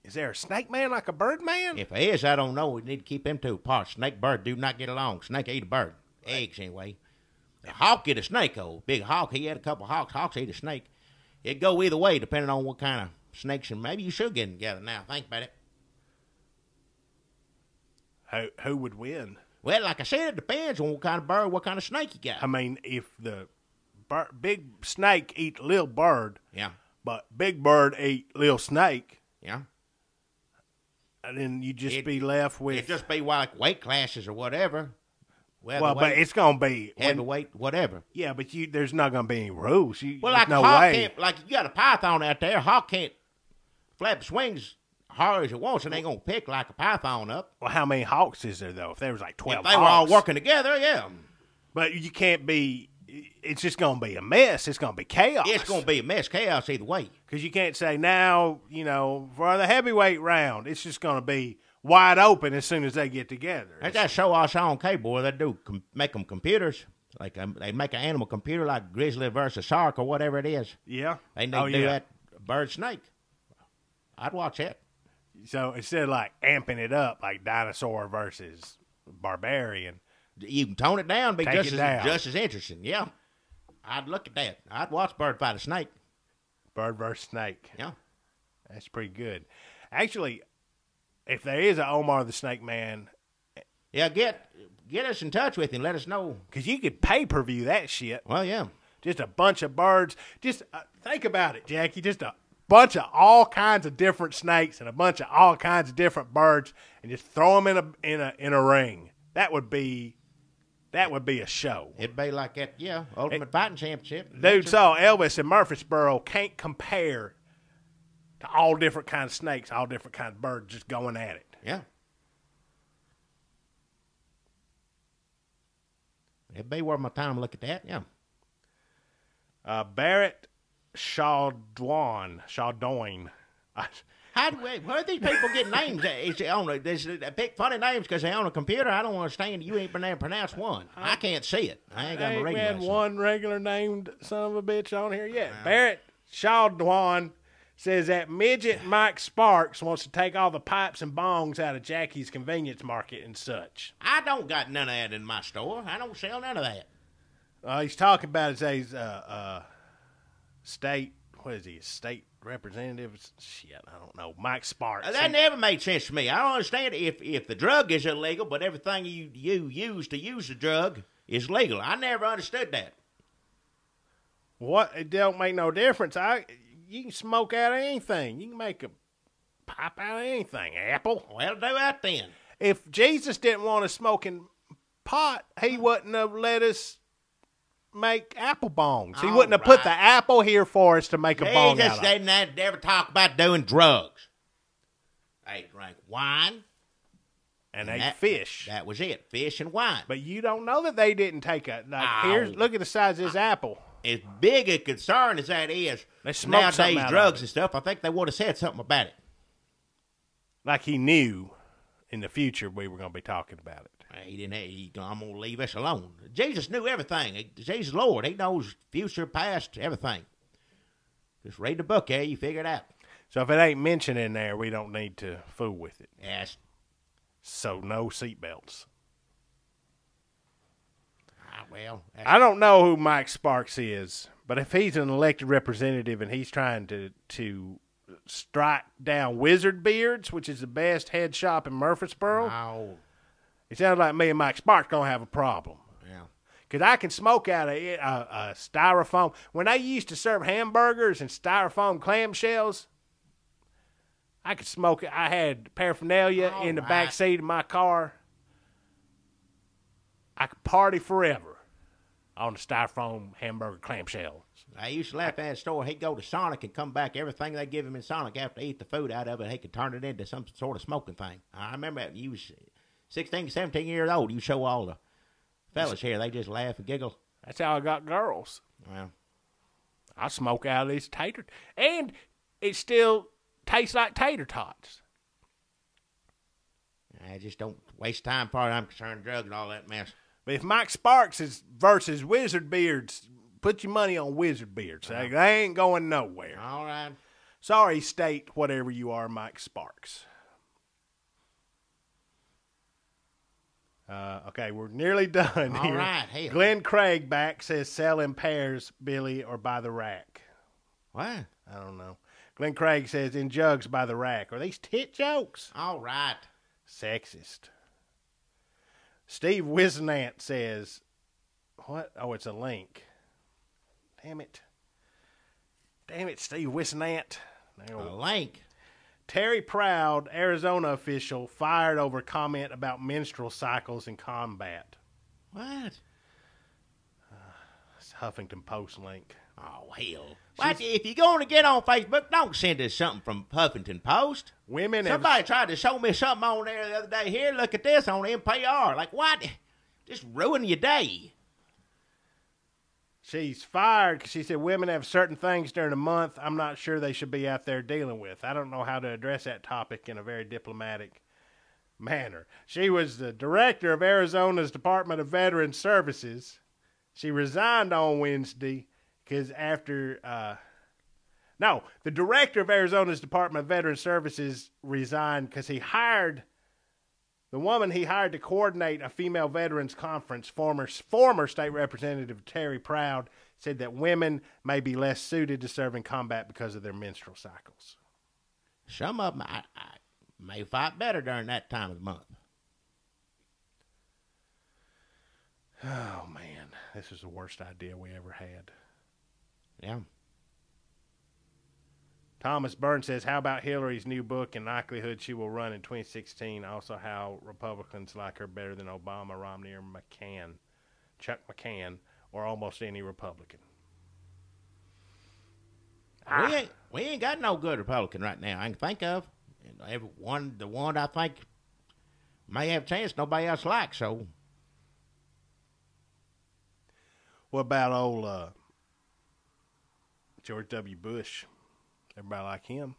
Speaker 1: Is there a snake man like a bird man?
Speaker 2: If there is, I don't know. We need to keep them two apart. Snake, bird do not get along. Snake eat a bird. Eggs, anyway. A hawk get a snake, though. Big hawk, he had a couple hawks. Hawks eat a snake. It'd go either way, depending on what kind of snakes. And maybe you should get them together now. Think about it.
Speaker 1: Who would win?
Speaker 2: Well, like I said, it depends on what kind of bird, what kind of snake you got.
Speaker 1: I mean, if the big snake eat little bird,
Speaker 2: Yeah.
Speaker 1: but big bird eat little snake,
Speaker 2: Yeah.
Speaker 1: and then you just be left with...
Speaker 2: It'd just be like weight classes or whatever.
Speaker 1: Well, but it's going to be...
Speaker 2: heavyweight, whatever.
Speaker 1: Yeah, but there's not going to be any rules.
Speaker 2: Well, like
Speaker 1: no
Speaker 2: a hawk
Speaker 1: way.
Speaker 2: can't, like you got a python out there, a hawk can't flap swings hard as it wants, and ain't going to pick like a python up.
Speaker 1: Well, how many hawks is there, though? If there was like 12
Speaker 2: If they were all
Speaker 1: hawks.
Speaker 2: working together, yeah.
Speaker 1: But you can't be... It's just going to be a mess. It's going to be chaos.
Speaker 2: It's going to be a mess, chaos either way.
Speaker 1: Because you can't say now, for the heavyweight round, it's just going to be wide open as soon as they get together.
Speaker 2: That's that show I saw on cable. They do make them computers. Like they make an animal computer like grizzly versus shark or whatever it is.
Speaker 1: Yeah.
Speaker 2: They need to do that bird snake. I'd watch that.
Speaker 1: So instead of like amping it up like dinosaur versus barbarian,
Speaker 2: you can tone it down, be
Speaker 1: Take
Speaker 2: just
Speaker 1: it down.
Speaker 2: as interesting. Yeah, I'd look at that. I'd watch bird fight a snake.
Speaker 1: bird versus snake.
Speaker 2: Yeah,
Speaker 1: That's pretty good. Actually, if there is a Omar the Snake Man,
Speaker 2: yeah, get us in touch with him. Let us know.
Speaker 1: because you could pay-per-view that shit.
Speaker 2: Well, yeah.
Speaker 1: Just a bunch of birds. Just think about it, Jackie. Just a bunch of all kinds of different snakes and a bunch of all kinds of different birds, and just throw them in a ring. That would be a show.
Speaker 2: It'd be like that, yeah, Ultimate Fighting Championship.
Speaker 1: Dude saw Elvis in Murfreesboro. Can't compare to all different kinds of snakes, all different kinds of birds just going at it.
Speaker 2: Yeah. It'd be worth my time to look at that, yeah.
Speaker 1: Barrett Chaudoin.
Speaker 2: Where do these people get names? They pick funny names because they own a computer. I don't understand. You ain't been there to pronounce one. I can't see it. I ain't got my regular.
Speaker 1: Had one regular named son of a bitch on here yet. Barrett Chaudoin says that midget Mike Sparks wants to take all the pipes and bongs out of Jackie's convenience market and such.
Speaker 2: I don't got none of that in my store. I don't sell none of that.
Speaker 1: He's talking about his state. What is he? A state representative? Shit, I don't know. Mike Sparks.
Speaker 2: That never made sense to me. I don't understand if the drug is illegal, but everything you use to use the drug is legal. I never understood that.
Speaker 1: What? It don't make no difference. You can smoke out of anything. You can make a pipe out of anything. Apple.
Speaker 2: Well, do that then.
Speaker 1: If Jesus didn't want us smoking pot, he wouldn't have let us make apple bongs. He wouldn't have put the apple here for us to make a bong out of.
Speaker 2: They never talk about doing drugs. They drank wine.
Speaker 1: And ate fish.
Speaker 2: That was it. Fish and wine.
Speaker 1: But you don't know that they didn't take look at the size of this apple.
Speaker 2: As big a concern as that is, nowadays drugs and stuff, I think they would have said something about it.
Speaker 1: Like he knew in the future we were going to be talking about it.
Speaker 2: He didn't. I'm going to leave us alone. Jesus knew everything. Jesus Lord. He knows future, past, everything. Just read the book, there. You figure it out.
Speaker 1: So if it ain't mentioned in there, we don't need to fool with it.
Speaker 2: Yes.
Speaker 1: So no seatbelts.
Speaker 2: Well,
Speaker 1: I don't know who Mike Sparks is, but if he's an elected representative and he's trying to strike down Wizard Beards, which is the best head shop in Murfreesboro, it sounds like me and Mike Sparks going to have a problem.
Speaker 2: Yeah.
Speaker 1: Because I can smoke out of it, styrofoam. When they used to serve hamburgers and styrofoam clamshells, I could smoke it. I had paraphernalia in the back seat of my car. I could party forever on the styrofoam hamburger clamshells.
Speaker 2: I used to laugh at that store. He'd go to Sonic and come back. Everything they give him in Sonic after they eat the food out of it, he could turn it into some sort of smoking thing. I remember that. You was 16, 17 years old. You show all the fellas here. They just laugh and giggle.
Speaker 1: That's how I got girls.
Speaker 2: Well,
Speaker 1: I smoke out of these tater. And it still tastes like tater tots.
Speaker 2: I just don't waste time, as far as I'm concerned, drugs and all that mess.
Speaker 1: But if Mike Sparks is versus Wizard Beards, put your money on Wizard Beards. They ain't going nowhere.
Speaker 2: All right.
Speaker 1: Sorry, state whatever you are, Mike Sparks. Okay, we're nearly done
Speaker 2: all
Speaker 1: here.
Speaker 2: All right. Hell.
Speaker 1: Glenn Craig back says sell in pairs, Billy, or by the rack.
Speaker 2: What?
Speaker 1: I don't know. Glenn Craig says in jugs by the rack. Are these tit jokes?
Speaker 2: All right.
Speaker 1: Sexist. Steve Wisnant says, what? Oh, it's a link. Damn it, Steve Wisnant.
Speaker 2: A link.
Speaker 1: Terry Proud, Arizona official, fired over comment about menstrual cycles in combat.
Speaker 2: What?
Speaker 1: It's Huffington Post link.
Speaker 2: Oh, hell. What? If you're going to get on Facebook, don't send us something from Huffington Post. Somebody tried to show me something on there the other day. Here, look at this on NPR. Like, what? Just ruin your day.
Speaker 1: She's fired because she said women have certain things during the month I'm not sure they should be out there dealing with. I don't know how to address that topic in a very diplomatic manner. She was the director of Arizona's Department of Veterans Services. She resigned on Wednesday because the director of Arizona's Department of Veterans Services resigned because the woman he hired to coordinate a female veterans conference, former state representative Terry Proud, said that women may be less suited to serve in combat because of their menstrual cycles.
Speaker 2: Some of them I may fight better during that time of the month.
Speaker 1: Oh, man. This is the worst idea we ever had.
Speaker 2: Yeah.
Speaker 1: Thomas Byrne says, how about Hillary's new book and likelihood she will run in 2016? Also, how Republicans like her better than Obama, Romney, or Chuck McCann, or almost any Republican.
Speaker 2: We ain't got no good Republican right now I can think of. The one I think may have a chance nobody else likes, so.
Speaker 1: What about old George W. Bush? Everybody like him.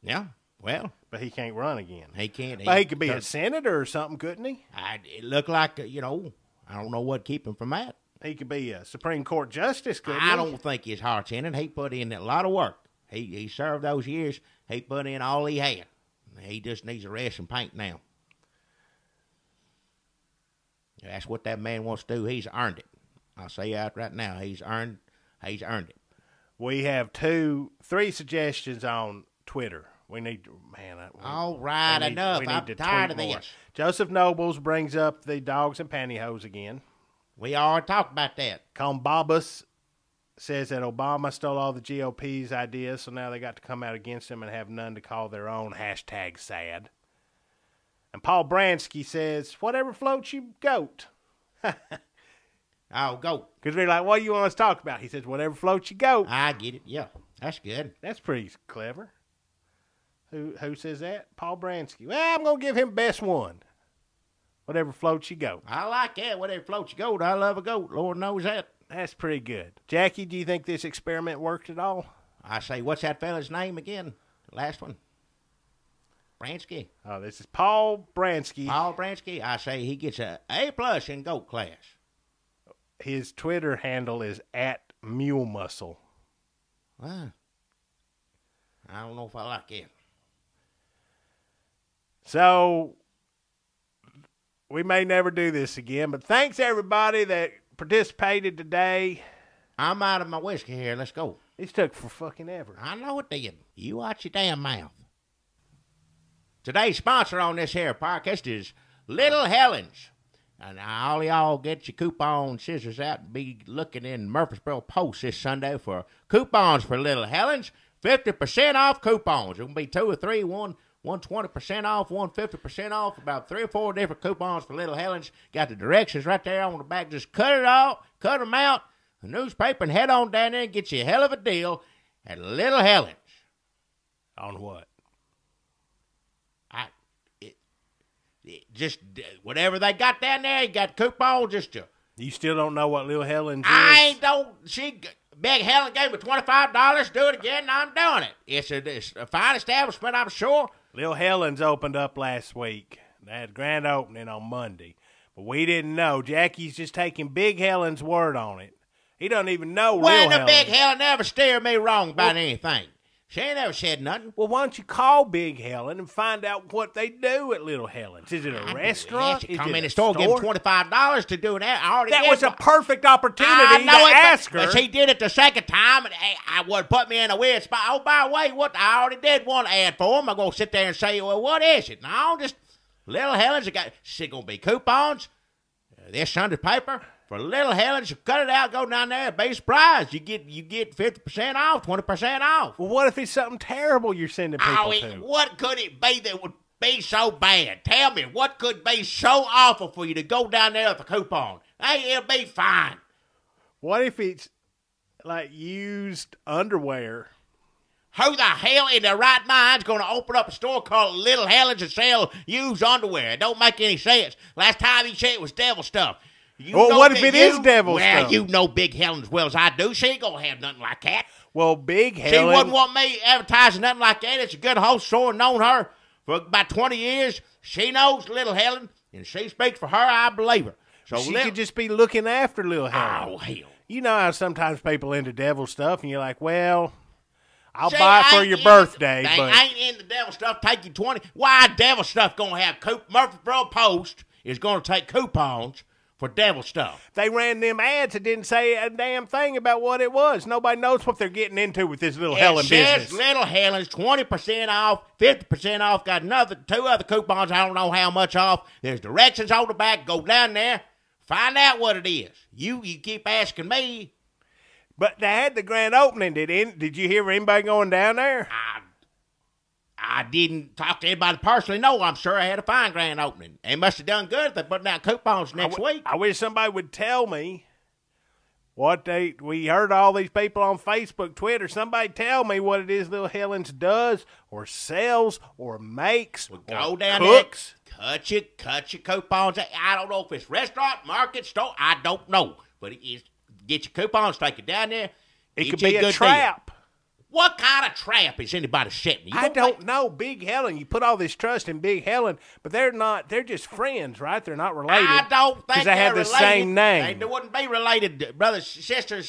Speaker 2: Yeah, well.
Speaker 1: But he can't run again.
Speaker 2: He can't.
Speaker 1: But he could be a senator or something, couldn't he?
Speaker 2: It looked like, I don't know what keep him from that.
Speaker 1: He could be a Supreme Court justice, couldn't he?
Speaker 2: I don't think his heart's in it. He put in a lot of work. He served those years. He put in all he had. He just needs a rest and paint now. That's what that man wants to do. He's earned it. I'll say out right now. He's earned it.
Speaker 1: We have 3 suggestions on Twitter. We need to,
Speaker 2: all right, enough. I'm tired of this.
Speaker 1: Joseph Nobles brings up the dogs and pantyhose again.
Speaker 2: We already talked about that.
Speaker 1: Combabus says that Obama stole all the GOP's ideas, so now they got to come out against him and have none to call their own. #sad. And Paul Bransky says, whatever floats you, goat.
Speaker 2: Oh, goat.
Speaker 1: Because we're like, what do you want us to talk about? He says, whatever floats you, goat.
Speaker 2: I get it. Yeah, that's good.
Speaker 1: That's pretty clever. Who says that? Paul Bransky. Well, I'm going to give him best one. Whatever floats you, goat.
Speaker 2: I like that. Whatever floats you, goat. I love a goat. Lord knows that.
Speaker 1: That's pretty good. Jackie, do you think this experiment worked at all?
Speaker 2: I say, what's that fella's name again? Last one. Bransky.
Speaker 1: Oh, this is Paul Bransky.
Speaker 2: Paul Bransky. I say he gets a A+ in goat class.
Speaker 1: His Twitter handle is @MuleMuscle.
Speaker 2: Wow. I don't know if I like it.
Speaker 1: So, we may never do this again, but thanks everybody that participated today.
Speaker 2: I'm out of my whiskey here. Let's go.
Speaker 1: This took for fucking ever.
Speaker 2: I know it did. You watch your damn mouth. Today's sponsor on this here podcast is Little Helen's. And all y'all get your coupon scissors out and be looking in Murfreesboro Post this Sunday for coupons for Little Helen's. 50% off coupons. It will be 2 or 3, one 20% off, one 50% off, about 3 or 4 different coupons for Little Helen's. Got the directions right there on the back. Just cut them out. the newspaper and head on down there and get you a hell of a deal at Little Helen's.
Speaker 1: On what?
Speaker 2: Just whatever they got down there, you got coupons just to.
Speaker 1: You still don't know what Little Helen's is?
Speaker 2: I don't. Big Helen gave me $25. Do it again, and I'm doing it. It's a fine establishment, I'm sure.
Speaker 1: Little Helen's opened up last week. They had a grand opening on Monday. But we didn't know. Jackie's just taking Big Helen's word on it. He doesn't even know Little Helen.
Speaker 2: Well, the Big Helen never steered me wrong about anything. She ain't never said nothing.
Speaker 1: Well, why don't you call Big Helen and find out what they do at Little Helen's? Is it a restaurant?
Speaker 2: Is come in the store, give him $25 to do that.
Speaker 1: That was a perfect opportunity to ask her.
Speaker 2: But she did it the second time, and I would put me in a weird spot. Oh, by the way, I already did one ad for him. I'm going to sit there and say, well, what is it? No, just Little Helen's. It's going to be coupons. This Sunday paper. For Little Helen, you cut it out, go down there, base price. You get 50% off, 20% off.
Speaker 1: Well, what if it's something terrible you're sending people to?
Speaker 2: What could it be that would be so bad? Tell me, what could be so awful for you to go down there with a coupon? Hey, it'll be fine.
Speaker 1: What if it's like used underwear?
Speaker 2: Who the hell in their right mind's going to open up a store called Little Helen's and sell used underwear? It don't make any sense. Last time he said it was devil stuff.
Speaker 1: What if it is devil stuff?
Speaker 2: Well, you know Big Helen as well as I do. She ain't going to have nothing like that.
Speaker 1: Well, Big Helen...
Speaker 2: She wouldn't want me advertising nothing like that. It's a good host store. Known her for about 20 years. She knows Little Helen, and she speaks for her. I believe her. So
Speaker 1: she could just be looking after Little Helen.
Speaker 2: Oh, hell.
Speaker 1: You know how sometimes people into devil stuff, and you're like, well... I'll buy it for your birthday, but...
Speaker 2: I ain't in the devil stuff. Take you 20. Why devil stuff going to have... Murfreesboro Post is going to take coupons for devil stuff.
Speaker 1: They ran them ads that didn't say a damn thing about what it was. Nobody knows what they're getting into with this Little Helen business.
Speaker 2: Little Helen's 20% off, 50% off. Got two other coupons. I don't know how much off. There's directions on the back. Go down there. Find out what it is. You keep asking me.
Speaker 1: But they had the grand opening. Did you hear anybody going down there?
Speaker 2: I didn't talk to anybody personally. No, I'm sure I had a fine grand opening. They must have done good if they put down coupons next week.
Speaker 1: I wish somebody would tell me what we heard all these people on Facebook, Twitter. Somebody tell me what it is Little Helen's does or sells or makes or
Speaker 2: go down
Speaker 1: cooks.
Speaker 2: There, cut your coupons. I don't know if it's restaurant, market, store. I don't know. But it is. Get your coupons, take it down there.
Speaker 1: It could be a trap.
Speaker 2: Deal. What kind of trap is anybody setting?
Speaker 1: I don't know. Big Helen, you put all this trust in Big Helen, but they're not. They're just friends, right? They're not related.
Speaker 2: I don't think
Speaker 1: because they have the same name.
Speaker 2: They wouldn't be related, brother, sister.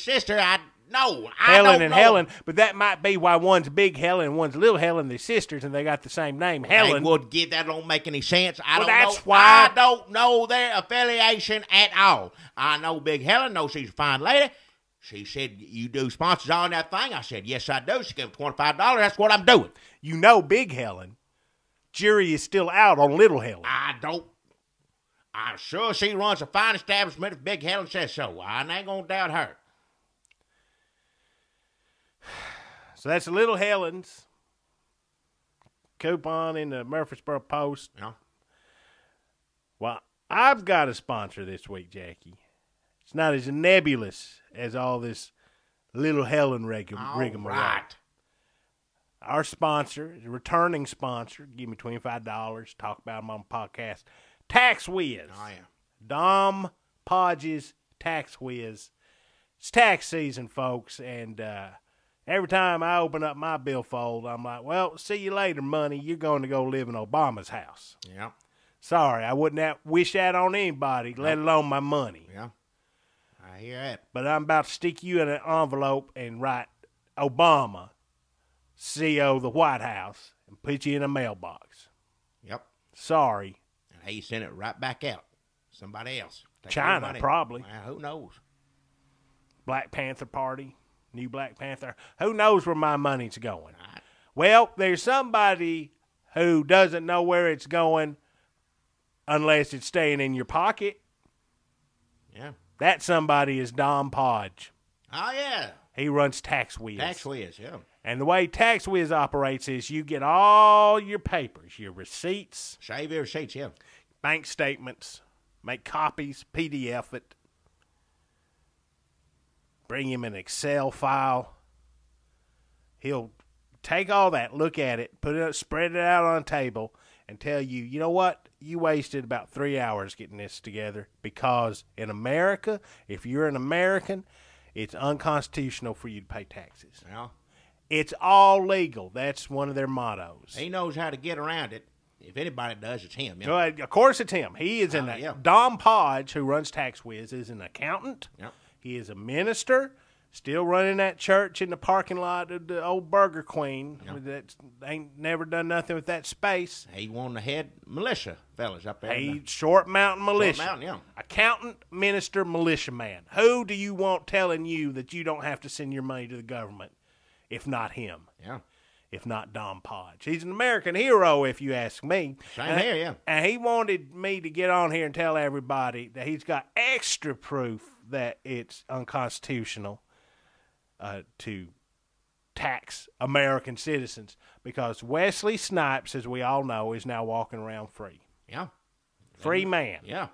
Speaker 1: Helen and Helen, but that might be why one's Big Helen and one's Little Helen. They're sisters, and they got the same name. Helen.
Speaker 2: That don't make any sense.
Speaker 1: Why
Speaker 2: I don't know their affiliation at all. I know Big Helen. Know she's a fine lady. She said, you do sponsors on that thing? I said, yes, I do. She gave me $25. That's what I'm doing.
Speaker 1: You know Big Helen. Jury is still out on Little Helen.
Speaker 2: I'm sure she runs a fine establishment if Big Helen says so. I ain't going to doubt her.
Speaker 1: So that's Little Helen's coupon in the Murfreesboro Post.
Speaker 2: Yeah.
Speaker 1: Well, I've got a sponsor this week, Jackie. It's not as nebulous as all this Little Helen rigmarole.
Speaker 2: Right.
Speaker 1: Our sponsor is a returning sponsor. Give me $25. Talk about them on the podcast. Tax Whiz.
Speaker 2: Oh, yeah.
Speaker 1: Dom Podge's Tax Whiz. It's tax season, folks, and every time I open up my billfold, I'm like, well, see you later, money. You're going to go live in Obama's house.
Speaker 2: Yeah.
Speaker 1: Sorry, I wouldn't wish that on anybody, let alone my money.
Speaker 2: Yeah. I hear that.
Speaker 1: But I'm about to stick you in an envelope and write Obama, CEO of the White House, and put you in a mailbox.
Speaker 2: Yep.
Speaker 1: Sorry.
Speaker 2: And he sent it right back out. Somebody else.
Speaker 1: China, probably.
Speaker 2: Who knows?
Speaker 1: Black Panther Party. New Black Panther. Who knows where my money's going? Right. Well, there's somebody who doesn't know where it's going unless it's staying in your pocket.
Speaker 2: Yeah.
Speaker 1: That somebody is Dom Podge.
Speaker 2: Oh, yeah.
Speaker 1: He runs Tax Whiz.
Speaker 2: Tax Whiz, yeah.
Speaker 1: And the way Tax Whiz operates is you get all your papers, your receipts.
Speaker 2: Save your receipts, yeah.
Speaker 1: Bank statements. Make copies, PDF it. bring him an Excel file. He'll take all that, look at it, put it, spread it out on a table, and tell you, you know what? You wasted about 3 hours getting this together because in America, if you're an American, it's unconstitutional for you to pay taxes.
Speaker 2: Well,
Speaker 1: it's all legal. That's one of their mottos.
Speaker 2: he knows how to get around it. If anybody does, it's him.
Speaker 1: Well, of course it's him. He is Dom Podge, who runs Tax Whiz, is an accountant.
Speaker 2: Yep.
Speaker 1: He is a minister, still running that church in the parking lot of the old Burger Queen.
Speaker 2: Yep.
Speaker 1: That ain't never done nothing with that space.
Speaker 2: He one of the head militia fellas up there.
Speaker 1: Short Mountain Militia.
Speaker 2: Short Mountain, yeah.
Speaker 1: Accountant, minister, militiaman. Who do you want telling you that you don't have to send your money to the government if not him?
Speaker 2: Yeah.
Speaker 1: If not Dom Podge. He's an American hero, if you ask me.
Speaker 2: Same here, yeah.
Speaker 1: And he wanted me to get on here and tell everybody that he's got extra proof that it's unconstitutional to tax American citizens because Wesley Snipes, as we all know, is now walking around free.
Speaker 2: Yeah.
Speaker 1: Free man.
Speaker 2: Yeah.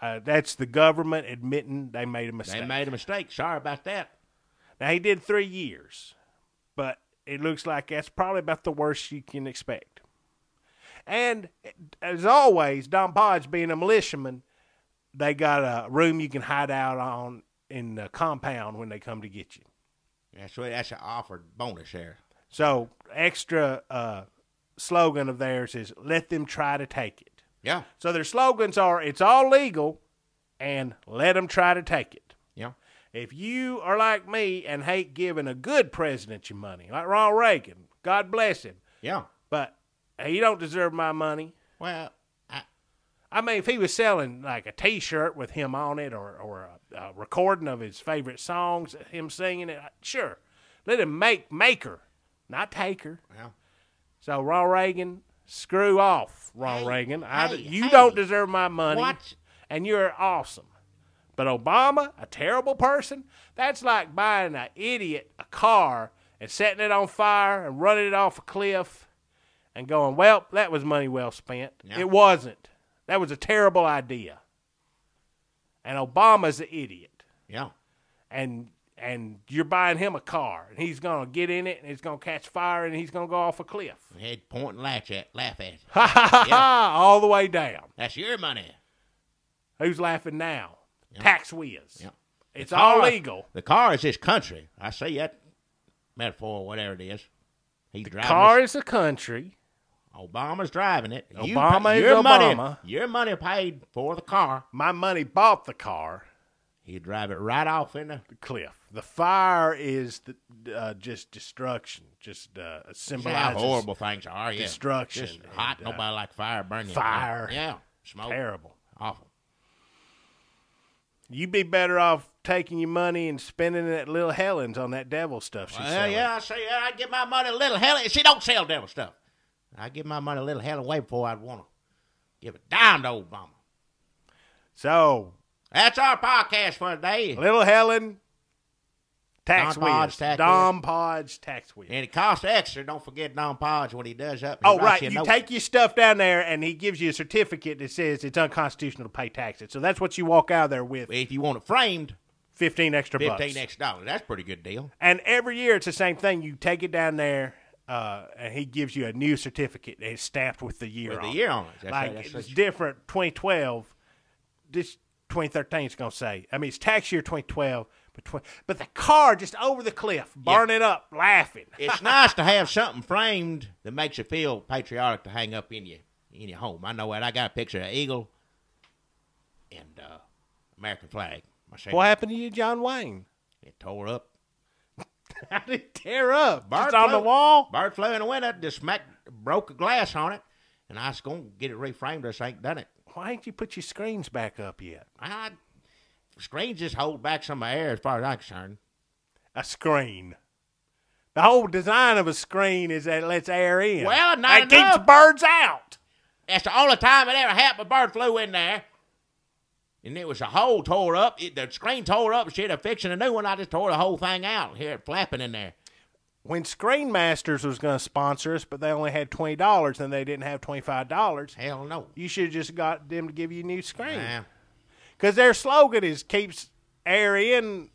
Speaker 1: That's the government admitting they made a mistake.
Speaker 2: They made a mistake. Sorry about that.
Speaker 1: Now, he did 3 years, but it looks like that's probably about the worst you can expect. And, as always, Dom Podge being a militiaman, they got a room you can hide out on in the compound when they come to get you.
Speaker 2: That's an offered bonus there.
Speaker 1: So, extra slogan of theirs is, let them try to take it.
Speaker 2: Yeah.
Speaker 1: So, their slogans are, it's all legal, and let them try to take it.
Speaker 2: Yeah.
Speaker 1: If you are like me and hate giving a good president your money, like Ronald Reagan, God bless him.
Speaker 2: Yeah.
Speaker 1: But he don't deserve my money.
Speaker 2: Well,
Speaker 1: I mean, if he was selling like a T-shirt with him on it or a recording of his favorite songs, him singing it, sure. Let him make her, not take her.
Speaker 2: Yeah.
Speaker 1: So, Ronald Reagan, screw off, Ronald Reagan. You
Speaker 2: hey.
Speaker 1: don't deserve my money.
Speaker 2: What?
Speaker 1: And you're awesome. But Obama, a terrible person, that's like buying an idiot a car and setting it on fire and running it off a cliff and going, well, that was money well spent.
Speaker 2: Yeah.
Speaker 1: It wasn't. That was a terrible idea. And Obama's an idiot.
Speaker 2: Yeah.
Speaker 1: And you're buying him a car, and he's going to get in it, and it's going to catch fire, and he's going to go off a cliff.
Speaker 2: Head point and laugh at.
Speaker 1: Ha, ha, ha, ha, all the way down.
Speaker 2: That's your money.
Speaker 1: Who's laughing now?
Speaker 2: Yeah.
Speaker 1: Tax Whiz.
Speaker 2: Yeah.
Speaker 1: It's all legal.
Speaker 2: The car is his country. I say that metaphor, whatever it is. He's driving
Speaker 1: Car is a country.
Speaker 2: Obama's driving it.
Speaker 1: Obama is
Speaker 2: your
Speaker 1: Obama.
Speaker 2: Money, your money paid for the car.
Speaker 1: My money bought the car.
Speaker 2: He'd drive it right off in the
Speaker 1: cliff. The fire is just destruction. Just symbolizes
Speaker 2: how horrible things are. Yeah.
Speaker 1: Destruction.
Speaker 2: Just hot. Nobody like fire. Burn you.
Speaker 1: Fire.
Speaker 2: Yeah. Smoke.
Speaker 1: Terrible.
Speaker 2: Awful.
Speaker 1: You'd be better off taking your money and spending it at Little Helen's on that devil stuff she's selling.
Speaker 2: Yeah, I say I'd give my money to Little Helen. She don't sell devil stuff. I'd give my money to Little Helen way before I'd want to give it down to Obama.
Speaker 1: So
Speaker 2: that's our podcast for today.
Speaker 1: Little Helen, Tax
Speaker 2: Don Podge,
Speaker 1: Whiz.
Speaker 2: Tax
Speaker 1: Dom Podge, Tax Whiz.
Speaker 2: And it costs extra. Don't forget Don Podge when he does up.
Speaker 1: Oh, right. You take your stuff down there, and he gives you a certificate that says it's unconstitutional to pay taxes. So that's what you walk out of there with.
Speaker 2: If you want it framed,
Speaker 1: 15 extra bucks.
Speaker 2: $15 extra. That's a pretty good deal.
Speaker 1: And every year it's the same thing. You take it down there, and he gives you a new certificate that's stamped with the year on it.
Speaker 2: With the year on it. That's
Speaker 1: like,
Speaker 2: right.
Speaker 1: it's different. 2012, this 2013 is going to say. I mean, it's tax year 2012, but the car just over the cliff, burning up, laughing.
Speaker 2: It's nice to have something framed that makes you feel patriotic to hang up in your home. I know that. I got a picture of Eagle and American flag.
Speaker 1: What happened to you, John Wayne?
Speaker 2: It tore up.
Speaker 1: How did it tear up?
Speaker 2: Bird
Speaker 1: Just on the wall?
Speaker 2: Bird flew in the window, just broke a glass on it, and I was going to get it reframed. I just ain't done it.
Speaker 1: Why ain't you put your screens back up yet?
Speaker 2: Screens just hold back some of the air as far as I'm concerned.
Speaker 1: A screen. The whole design of a screen is that it lets air in.
Speaker 2: Well, not
Speaker 1: enough. It keeps birds out.
Speaker 2: That's the only time it ever happened. A bird flew in there, and it was a hole tore up. The screen tore up. Instead of fixing a new one, I just tore the whole thing out. Hear it flapping in there.
Speaker 1: When Screen Masters was going to sponsor us, but they only had $20 and they didn't have $25.
Speaker 2: Hell no.
Speaker 1: You should have just got them to give you a new screen.
Speaker 2: Nah.
Speaker 1: Because their slogan is keeps air in,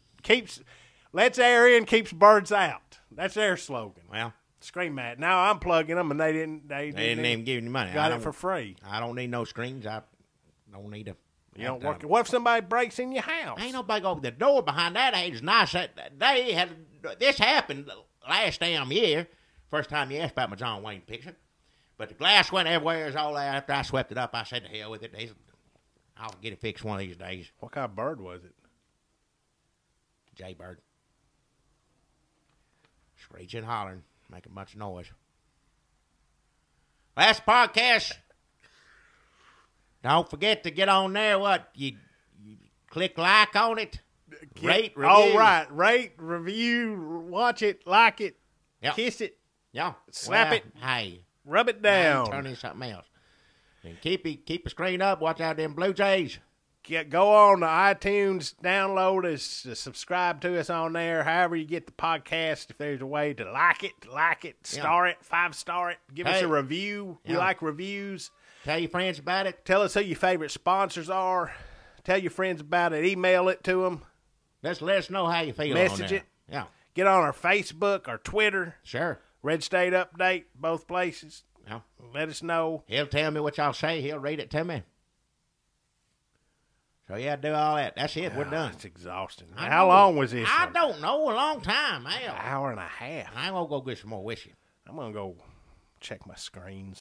Speaker 1: lets air in, keeps birds out. That's their slogan.
Speaker 2: Well,
Speaker 1: Screen mat. Now I'm plugging them, and they didn't
Speaker 2: even give you money.
Speaker 1: Got it for free.
Speaker 2: I don't need no screens. I don't need a.
Speaker 1: You don't work. What if somebody breaks in your house?
Speaker 2: Ain't nobody go over the door behind that. It's nice. This happened last damn year. First time you asked about my John Wayne picture. But the glass went everywhere. It's all there. After I swept it up, I said, to hell with it. I'll get it fixed one of these days.
Speaker 1: What kind of bird was it?
Speaker 2: Jaybird. Screeching, hollering, making much noise. Last podcast. Don't forget to get on there. You click like on it. Rate, review.
Speaker 1: Oh, right. Rate, review, watch it, like it, kiss it.
Speaker 2: Yeah.
Speaker 1: Slap it.
Speaker 2: Hey.
Speaker 1: Rub it down.
Speaker 2: Turn into something else. And keep the screen up. Watch out them Blue Jays.
Speaker 1: Go on to iTunes, download us, subscribe to us on there. However you get the podcast, if there's a way to like it, star it, 5-star it, give us a review. We like reviews.
Speaker 2: Tell your friends about it.
Speaker 1: Tell us who your favorite sponsors are. Tell your friends about it. Email it to them.
Speaker 2: Let us know how you feel.
Speaker 1: Message it.
Speaker 2: Yeah.
Speaker 1: Get on our Facebook, our Twitter.
Speaker 2: Sure.
Speaker 1: Red State Update, both places.
Speaker 2: Yeah.
Speaker 1: Let us know.
Speaker 2: He'll tell me what y'all say. He'll read it to me. So, do all that. That's it. We're done.
Speaker 1: It's exhausting. How long was this?
Speaker 2: I don't know. A long time.
Speaker 1: An hour and a half.
Speaker 2: I'm going to go get some more whiskey.
Speaker 1: I'm going to go check my screens.